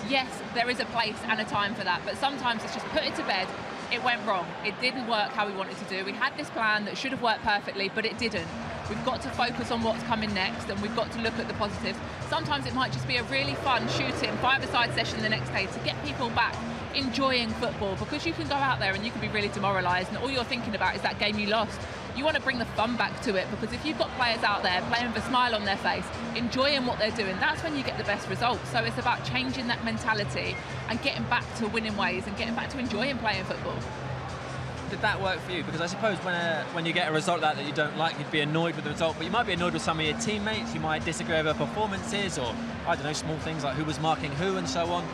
Speaker 6: Yes, there is a place and a time for that, but sometimes it's just put it to bed. It went wrong. It didn't work how we wanted to do. We had this plan that should have worked perfectly, but it didn't. We've got to focus on what's coming next, and we've got to look at the positives. Sometimes it might just be a really fun shooting, five-a-side session the next day to get people back enjoying football, because you can go out there and you can be really demoralised and all you're thinking about is that game you lost. You want to bring the fun back to it, because if you've got players out there playing with a smile on their face, enjoying what they're doing, that's when you get the best results. So it's about changing that mentality and getting back to winning ways and getting back to enjoying playing football.
Speaker 5: Did that work for you? Because I suppose when you get a result like that you don't like, you'd be annoyed with the result, but you might be annoyed with some of your teammates, you might disagree over performances, or, I don't know, small things like who was marking who and so on.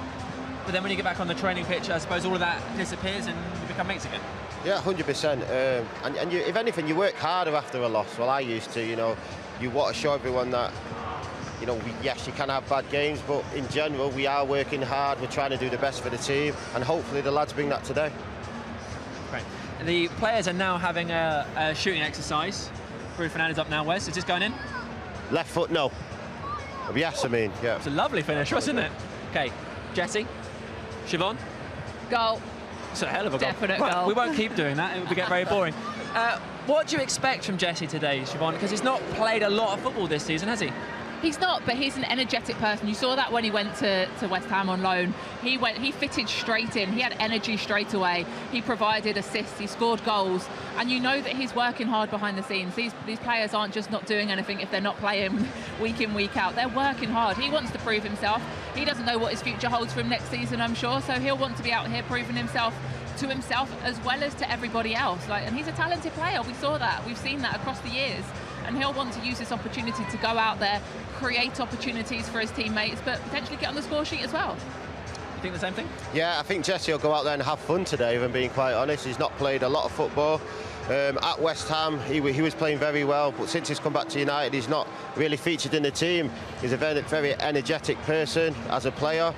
Speaker 5: But then when you get back on the training pitch, I suppose all of that disappears and you become mates again.
Speaker 7: Yeah, 100%. And you, if anything, you work harder after a loss. Well, I used to, you know. You want to show everyone that, you know, yes, you can have bad games, but in general, we are working hard. We're trying to do the best for the team, and hopefully the lads bring that today.
Speaker 5: Great. The players are now having a shooting exercise. Bruno Fernandes up now, Wes. Is this going in?
Speaker 7: Left foot, no. Yes, I mean, yeah.
Speaker 5: It's a lovely finish, wasn't it? Okay, Jessie, Siobhan?
Speaker 6: Goal.
Speaker 5: It's a hell of a goal.
Speaker 6: Definite
Speaker 5: Right,
Speaker 6: goal.
Speaker 5: we won't keep doing that, it would get very boring. What do you expect from Jessie today, Siobhan? Because he's not played a lot of football this season, has he?
Speaker 6: He's not, but he's an energetic person. You saw that when he went to West Ham on loan. He fitted straight in. He had energy straight away. He provided assists. He scored goals. And you know that he's working hard behind the scenes. These players aren't just not doing anything if they're not playing week in, week out. They're working hard. He wants to prove himself. He doesn't know what his future holds for him next season, I'm sure. So he'll want to be out here proving himself to himself as well as to everybody else. And he's a talented player. We saw that. We've seen that across the years. And he'll want to use this opportunity to go out there, create opportunities for his teammates, but potentially get on the score sheet as well.
Speaker 5: You think the same thing?
Speaker 7: Yeah, I think Jessie will go out there and have fun today, if I'm being quite honest. He's not played a lot of football. At West Ham, he was playing very well, but since he's come back to United, he's not really featured in the team. He's a very, very energetic person as a player.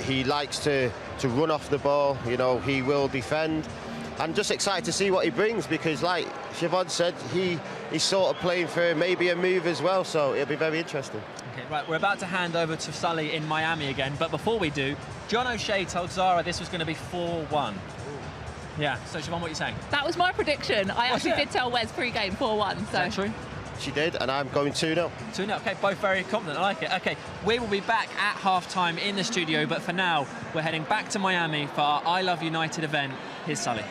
Speaker 7: He likes to run off the ball, you know, he will defend. I'm just excited to see what he brings, because like Siobhan said, he's sort of playing for maybe a move as well, so it'll be very interesting.
Speaker 5: Okay, right, we're about to hand over to Sully in Miami again, but before we do, John O'Shea told Zara this was going to be 4-1. Yeah, so Siobhan, what are you saying?
Speaker 6: That was my prediction. I actually did tell Wes pre-game 4-1. So.
Speaker 5: Is that true?
Speaker 7: She did, and I'm going 2-0.
Speaker 5: 2-0, okay, both very confident, I like it. Okay, we will be back at half-time in the studio, but for now, we're heading back to Miami for our I Love United event. Here's Sully.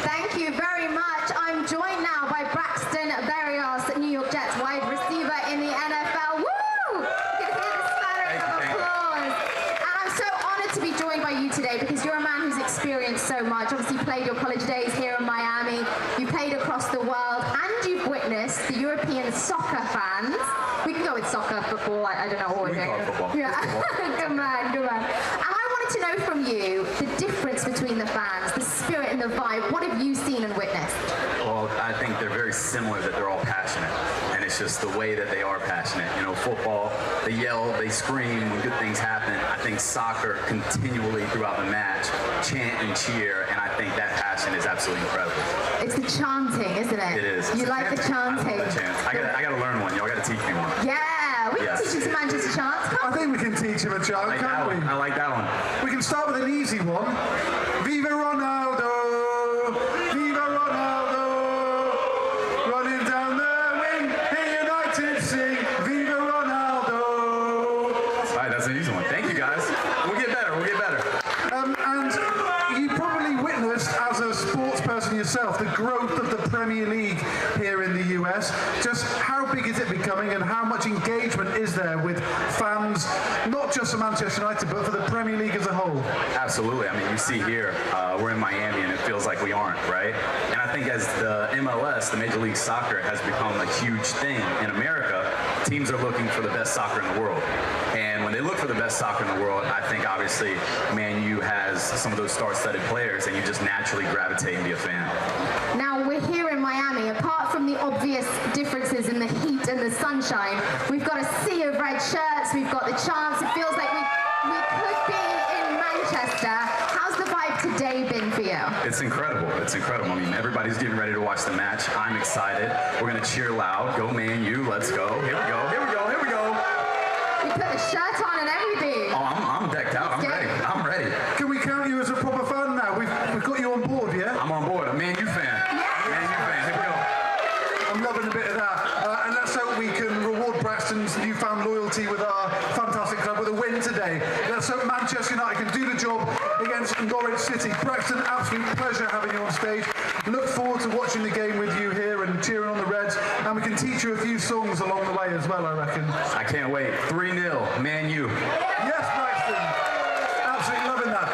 Speaker 10: Thank you very much. I'm joined now by Braxton Berrios, New York Jets wide receiver in the NFL. Woo! You can hear the splattering of applause. And I'm so honoured to be joined by you today, because you're a man who's experienced so much. Obviously, you played your college days here in Miami. You played across the world, and you've witnessed the European soccer fans. We can go with soccer, football. I don't know what we're doing.
Speaker 21: Football.
Speaker 10: Yeah, good man, good man. And I wanted to know from you the difference between the fans, the spirit and the vibe. What have you seen and witnessed?
Speaker 8: Well, I think they're very similar, that they're all passionate. And it's just the way that they are passionate. You know, football, they yell, they scream when good things happen. I think soccer continually throughout the match, chant and cheer, and I think that passion is absolutely incredible.
Speaker 10: It's the chanting, isn't it?
Speaker 8: It is.
Speaker 10: You like the chanting?
Speaker 8: I love the chants. I gotta learn one. Y'all gotta teach me one.
Speaker 10: Yeah, we can teach you some Manchester chants.
Speaker 9: I think we can teach him a chant, can't we?
Speaker 8: I like that one.
Speaker 9: We can start with an easy one. Viva Ronaldo! Viva Ronaldo! Running down the wing, hey United sing, Viva Ronaldo!
Speaker 8: All right, that's an easy one. Thank you, guys. We'll get better. We'll get better.
Speaker 9: And you probably witnessed, as a sports person yourself, the growth of the Premier League here in the US. Just how big is it becoming, and how much engagement is there with fans, not just for Manchester United, but for the Premier League as a whole?
Speaker 8: Absolutely. I mean, you see here, we're in Miami, and it feels like we aren't, right? And I think as the MLS, the Major League Soccer, has become a huge thing in America, teams are looking for the best soccer in the world. And when they look for the best soccer in the world, I think obviously Man U has some of those star-studded players, and you just naturally gravitate and be a fan.
Speaker 10: Now, we're here in Miami. Apart from the obvious differences in the heat and the sunshine, we've got a sea of red shirts, we've got the chants. It feels like we could be in Manchester. How's the vibe today been for you?
Speaker 8: It's incredible. It's incredible. I mean, everybody's getting ready to watch the match. I'm excited. We're going to cheer loud. Go Man U. Let's go. Here we go. Here we go. Here we go.
Speaker 10: You put the shirt on and everything.
Speaker 8: Oh, I'm decked out. I'm ready. I'm ready.
Speaker 9: Can we count you as a proper fan now? We've got you on board, yeah?
Speaker 8: I'm on board. A Man U fan.
Speaker 10: Yeah.
Speaker 8: Man U fan. Here we go.
Speaker 9: I'm loving a bit Manchester United can do the job against Norwich City. Braxton, absolute pleasure having you on stage. Look forward to watching the game with you here and cheering on the Reds, and we can teach you a few songs along the way as well, I reckon.
Speaker 8: I can't wait. 3-0, Man U.
Speaker 9: Yes, Braxton. Absolutely loving that.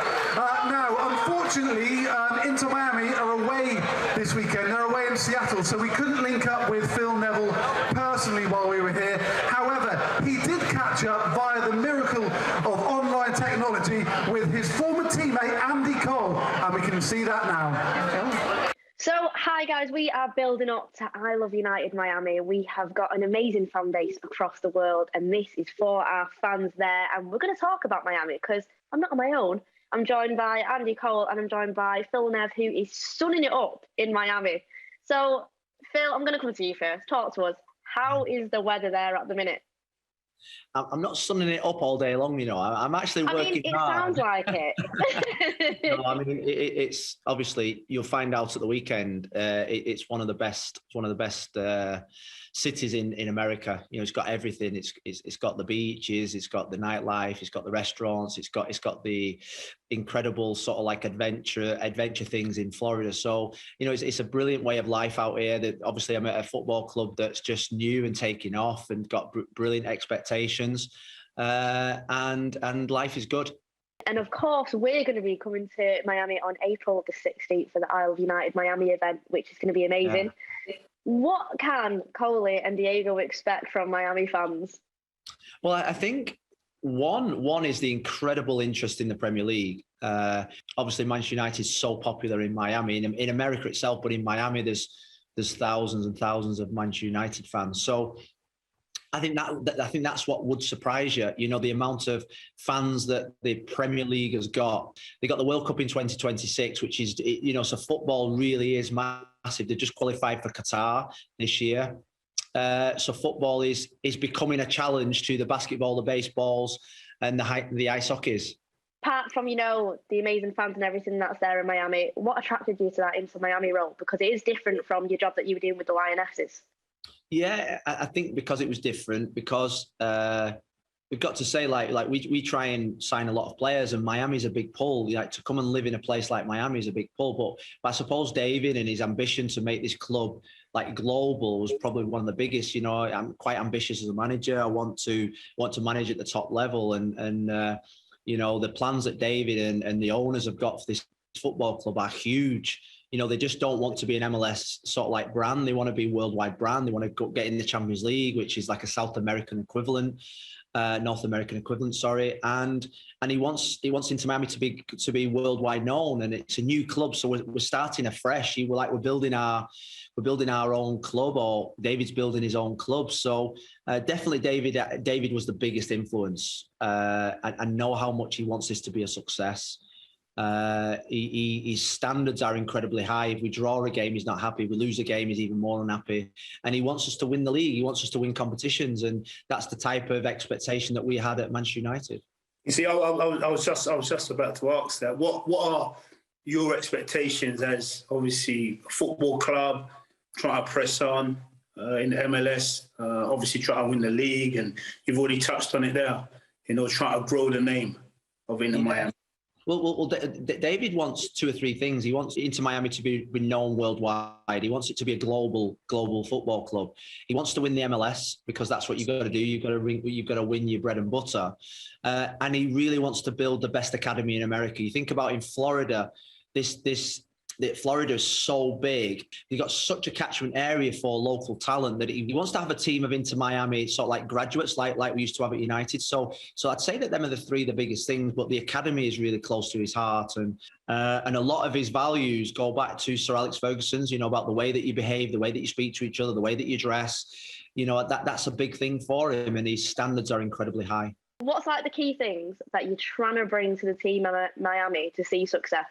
Speaker 9: Now, unfortunately, Inter Miami are away this weekend. They're away in Seattle, so we couldn't link up with Phil Neville personally while we were here. However, he did catch up via the miracle of online technology with his former teammate Andy Cole, and we can see that now.
Speaker 11: So, hi guys, we are building up to ILoveUnited Miami. We have got an amazing fan base across the world, and this is for our fans there. And we're going to talk about Miami because I'm not on my own. I'm joined by Andy Cole and I'm joined by Phil Nev, who is sunning it up in Miami. So, Phil, I'm going to come to you first. Talk to us. How is the weather there at the minute?
Speaker 12: I'm not sunning it up all day long, you know. I'm actually working hard.
Speaker 11: It sounds like it.
Speaker 12: No, I mean, it's obviously you'll find out at the weekend. It's one of the best. It's one of the best cities in America. You know, it's got everything. It's got the beaches. It's got the nightlife. It's got the restaurants. It's got the incredible sort of like adventure things in Florida. So you know, it's a brilliant way of life out here. That obviously I'm at a football club that's just new and taking off and got brilliant expectations, and life is good.
Speaker 11: And of course, we're going to be coming to Miami on April the 16th for the ILoveUnited Miami event, which is going to be amazing. Yeah. What can Coley and Diego expect from Miami fans?
Speaker 12: Well, I think one is the incredible interest in the Premier League. Obviously, Manchester United is so popular in Miami, in America itself, but in Miami, there's thousands and thousands of Manchester United fans. So I think that's what would surprise you. You know, the amount of fans that the Premier League has got. They got the World Cup in 2026, which is, you know, so football really is massive. They just qualified for Qatar this year. So football is becoming a challenge to the basketball, the baseballs, and the ice hockeys.
Speaker 11: Apart from, you know, the amazing fans and everything that's there in Miami, what attracted you to that Inter Miami role? Because it is different from your job that you were doing with the Lionesses.
Speaker 12: Yeah, I think because it was different, because we've got to say, like we try and sign a lot of players, and Miami's a big pull. Like to come and live in a place like Miami is a big pull. But I suppose David and his ambition to make this club like global was probably one of the biggest. You know, I'm quite ambitious as a manager. I want to manage at the top level, and you know, the plans that David and the owners have got for this football club are huge. You know, they just don't want to be an MLS sort of like brand. They want to be a worldwide brand. They want to get in the Champions League, which is like a South American equivalent, North American equivalent, sorry. And he wants Inter Miami to be worldwide known. And it's a new club, so we're starting afresh. We're building our own club, or David's building his own club. So definitely David was the biggest influence. I know how much he wants this to be a success. His standards are incredibly high. If we draw a game, he's not happy. If we lose a game, he's even more unhappy. And he wants us to win the league. He wants us to win competitions, and that's the type of expectation that we had at Manchester United.
Speaker 13: You see, I was just about to ask that. What are your expectations as obviously a football club trying to press on in the MLS? Obviously, trying to win the league, and you've already touched on it there. You know, trying to grow the name of Inter Miami.
Speaker 12: Well, David wants two or three things. He wants Inter Miami to be known worldwide. He wants it to be a global football club. He wants to win the MLS because that's what you've got to do. You've got to win your bread and butter. And he really wants to build the best academy in America. You think about in Florida, Florida is so big. You've got such a catchment area for local talent that he wants to have a team of Inter Miami, sort of like graduates, like we used to have at United. So I'd say that them are the biggest things, but the academy is really close to his heart. And a lot of his values go back to Sir Alex Ferguson's, you know, about the way that you behave, the way that you speak to each other, the way that you dress. You know, that's a big thing for him, and his standards are incredibly high.
Speaker 11: What's like the key things that you're trying to bring to the team at Miami to see success?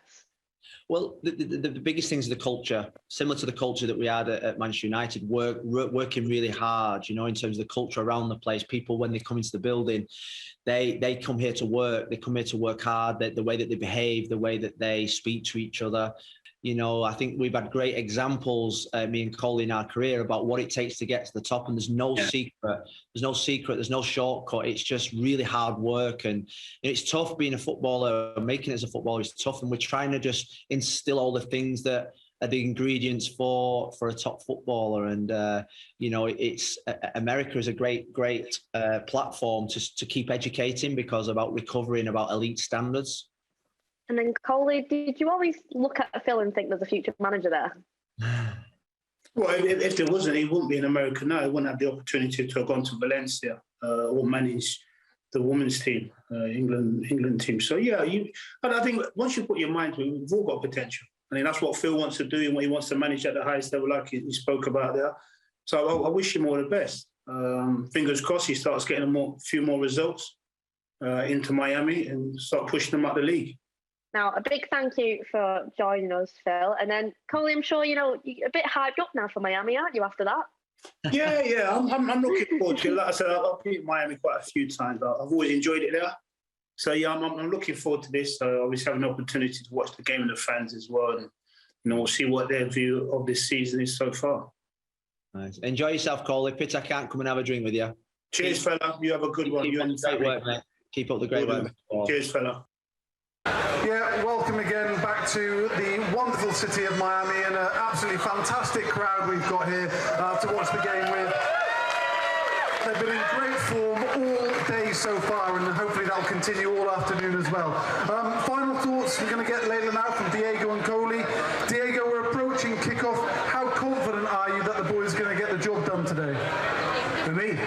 Speaker 12: Well, the biggest things are the culture, similar to the culture that we had at Manchester United, working really hard, you know, in terms of the culture around the place. People, when they come into the building, they come here to work. They come here to work hard. The way that they behave, the way that they speak to each other. You know, I think we've had great examples, me and Cole, in our career about what it takes to get to the top, and there's no secret. There's no secret. There's no shortcut. It's just really hard work, and it's tough being a footballer. Making it as a footballer is tough, and we're trying to just instill all the things that are the ingredients for a top footballer. And you know, it's America is a great platform to keep educating, because about recovery and about elite standards.
Speaker 11: And then, Coley, did you always look at Phil and think there's a future manager there?
Speaker 13: Well, if there wasn't, he wouldn't be in America now. He wouldn't have the opportunity to have gone to Valencia or manage the women's team, England team. So, yeah, and I think once you put your mind to it, we've all got potential. I mean, that's what Phil wants to do and what he wants to manage at the highest level, like he spoke about there. So I wish him all the best. Fingers crossed he starts getting a few more results into Miami and start pushing them up the league.
Speaker 11: Now, a big thank you for joining us, Phil. And then, Coley, I'm sure, you know, you're a bit hyped up now for Miami, aren't you, after that?
Speaker 13: Yeah, I'm looking forward to it. Like I said, I've been to Miami quite a few times. I've always enjoyed it there. So, yeah, I'm looking forward to this. Obviously, have an opportunity to watch the game with the fans as well. And, you know, we'll see what their view of this season is so far.
Speaker 12: Nice. Enjoy yourself, Coley. Pity I can't come and have a drink with you.
Speaker 13: Cheers, fella. You have a good one.
Speaker 12: Keep up the great work, mate. Keep up the great work.
Speaker 13: Cheers, fella.
Speaker 9: Yeah, welcome again back to the wonderful city of Miami, and an absolutely fantastic crowd we've got here to watch the game with. They've been in great form all day so far, and hopefully that'll continue all afternoon as well. Final thoughts, we're going to get later now from Diego and Coley. Diego, we're approaching kickoff. How confident are you that the boys are going to get the job done today?
Speaker 14: For me?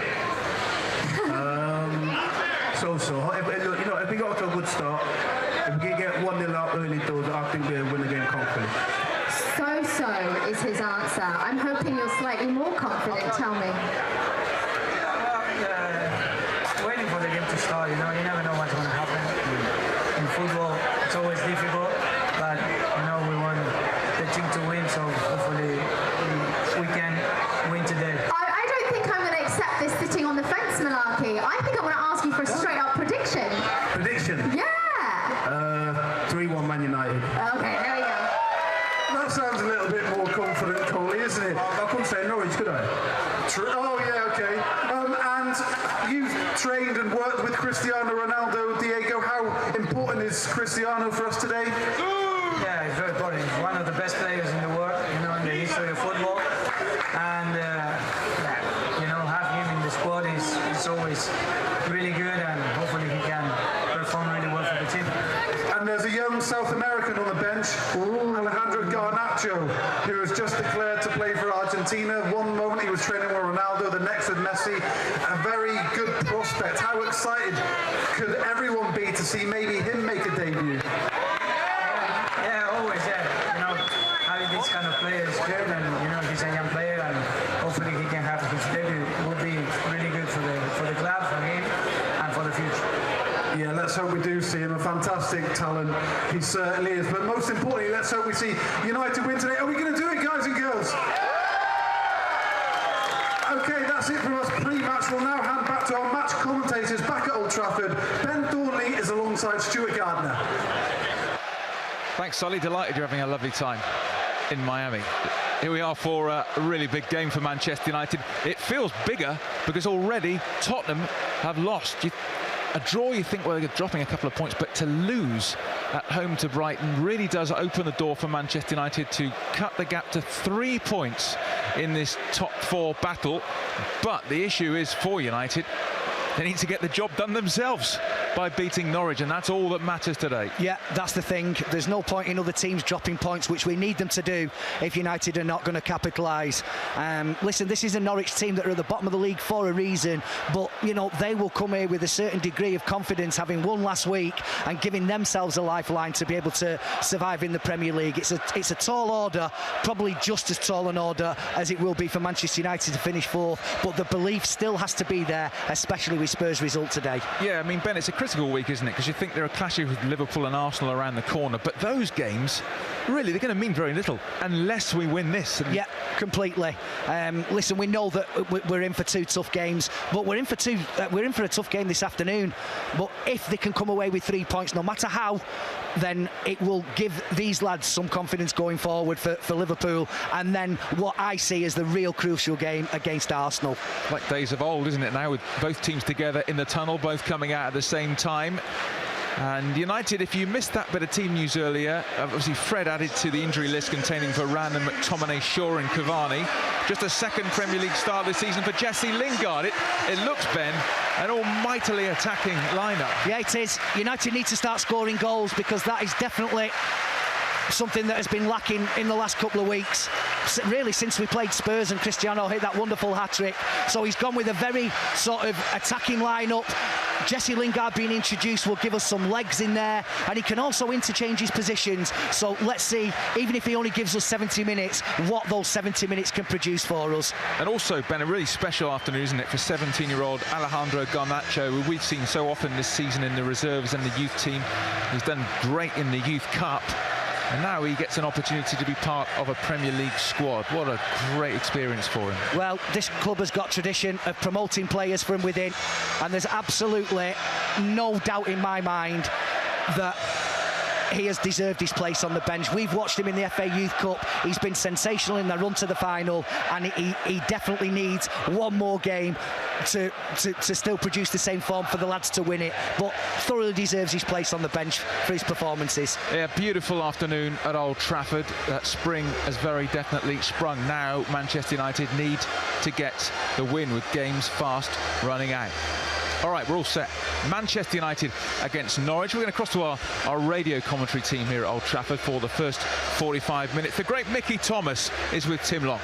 Speaker 14: If we got to a good start, if we can get 1-0 out early doors, I think we'll win the game comfortably.
Speaker 10: So is his answer. I'm hoping you're slightly more confident. Tell me.
Speaker 14: Waiting for the game to start, you know, you never know what's going to happen. In football, it's always difficult, but, you know, we want the team to win, so hopefully we can win today.
Speaker 10: I don't think I'm going to accept this sitting on the fence malarkey. I think I'm going to ask you for a straight-up prediction.
Speaker 14: Prediction?
Speaker 10: Yeah!
Speaker 14: 3-1 Man United.
Speaker 10: Okay, there we go.
Speaker 9: That sounds a little bit more confident, Coley, isn't it?
Speaker 14: I couldn't say Norwich, could I?
Speaker 9: Oh, yeah, okay. And you've trained and worked with Cristiano Ronaldo. Diego, how important is Cristiano for us today?
Speaker 14: Yeah, he's very important. He's one of the best players in the world, you know, in the history of football. And, you know, having him in the squad is always really good, and hopefully he can perform really well for the team.
Speaker 9: And there's a young South American on the bench, Alejandro Garnacho, who has just declared to play for Argentina. One moment he was training with Ronaldo, the next with Messi. A very good prospect. How excited could everyone be to see maybe him make a debut?
Speaker 14: Yeah, always, yeah. You know, having this kind of player is good, and, you know, he's a young player, and hopefully he can have his debut. It would be really good for the club, for him, and for the future.
Speaker 9: Yeah, let's hope we do see him. A fantastic talent, he certainly is. But most importantly, let's hope we see United win today. Are we going to do it, guys and girls? Okay, that's it from us pre-match. We'll now hand back to our match commentators back at Old Trafford. Ben Thornley is alongside Stuart Gardner.
Speaker 15: Thanks, Solly. Delighted you're having a lovely time in Miami. Here we are for a really big game for Manchester United. It feels bigger because already Tottenham have lost. A draw, you think, well, they're dropping a couple of points, but to lose at home to Brighton really does open the door for Manchester United to cut the gap to 3 points in this top 4 battle. But the issue is for United, they need to get the job done themselves by beating Norwich, and that's all that matters today.
Speaker 16: Yeah, that's the thing. There's no point in other teams dropping points, which we need them to do if United are not going to capitalise. Listen, this is a Norwich team that are at the bottom of the league for a reason, but, you know, they will come here with a certain degree of confidence, having won last week and giving themselves a lifeline to be able to survive in the Premier League. It's a tall order, probably just as tall an order as it will be for Manchester United to finish 4th, but the belief still has to be there, especially with Spurs' result today.
Speaker 15: Yeah, I mean, Ben, it's a critical week, isn't it? Because you think there are clashes with Liverpool and Arsenal around the corner, but those games, really, they're going to mean very little unless we win this.
Speaker 16: Yeah, completely. Listen, we know that we're in for 2 tough games, but we're in for a tough game this afternoon. But if they can come away with 3 points, no matter how then it will give these lads some confidence going forward for Liverpool. And then what I see as the real crucial game against Arsenal.
Speaker 15: Like days of old, isn't it, now, with both teams together in the tunnel, both coming out at the same time. And United, if you missed that bit of team news earlier, obviously Fred added to the injury list containing Varane and McTominay, Shaw and Cavani. Just a second Premier League start this season for Jesse Lingard. It looks, Ben, an almightily attacking lineup.
Speaker 16: Yeah, it is. United need to start scoring goals, because that is definitely something that has been lacking in the last couple of weeks, really since we played Spurs and Cristiano hit that wonderful hat-trick. So he's gone with a very sort of attacking lineup. Jesse Lingard being introduced will give us some legs in there, and he can also interchange his positions. So let's see, even if he only gives us 70 minutes, what those 70 minutes can produce for us.
Speaker 15: And also, Ben, a really special afternoon, isn't it, for 17-year-old Alejandro Garnacho, who we've seen so often this season in the reserves and the youth team. He's done great in the Youth Cup, and now he gets an opportunity to be part of a Premier League squad. What a great experience for him.
Speaker 16: Well, this club has got tradition of promoting players from within, and there's absolutely no doubt in my mind that he has deserved his place on the bench. We've watched him in the FA Youth Cup. He's been sensational in the run to the final, and he definitely needs one more game to still produce the same form for the lads to win it, but thoroughly deserves his place on the bench for his performances.
Speaker 15: Yeah, beautiful afternoon at Old Trafford. That spring has very definitely sprung. Now Manchester United need to get the win, with games fast running out. All right, we're all set. Manchester United against Norwich. We're going to cross to our radio commentary team here at Old Trafford for the first 45 minutes. The great Mickey Thomas is with Tim Long.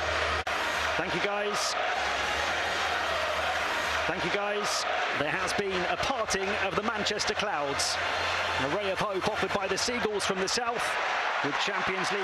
Speaker 17: Thank you, guys. Thank you, guys. There has been a parting of the Manchester clouds. A ray of hope offered by the Seagulls from the south, with Champions League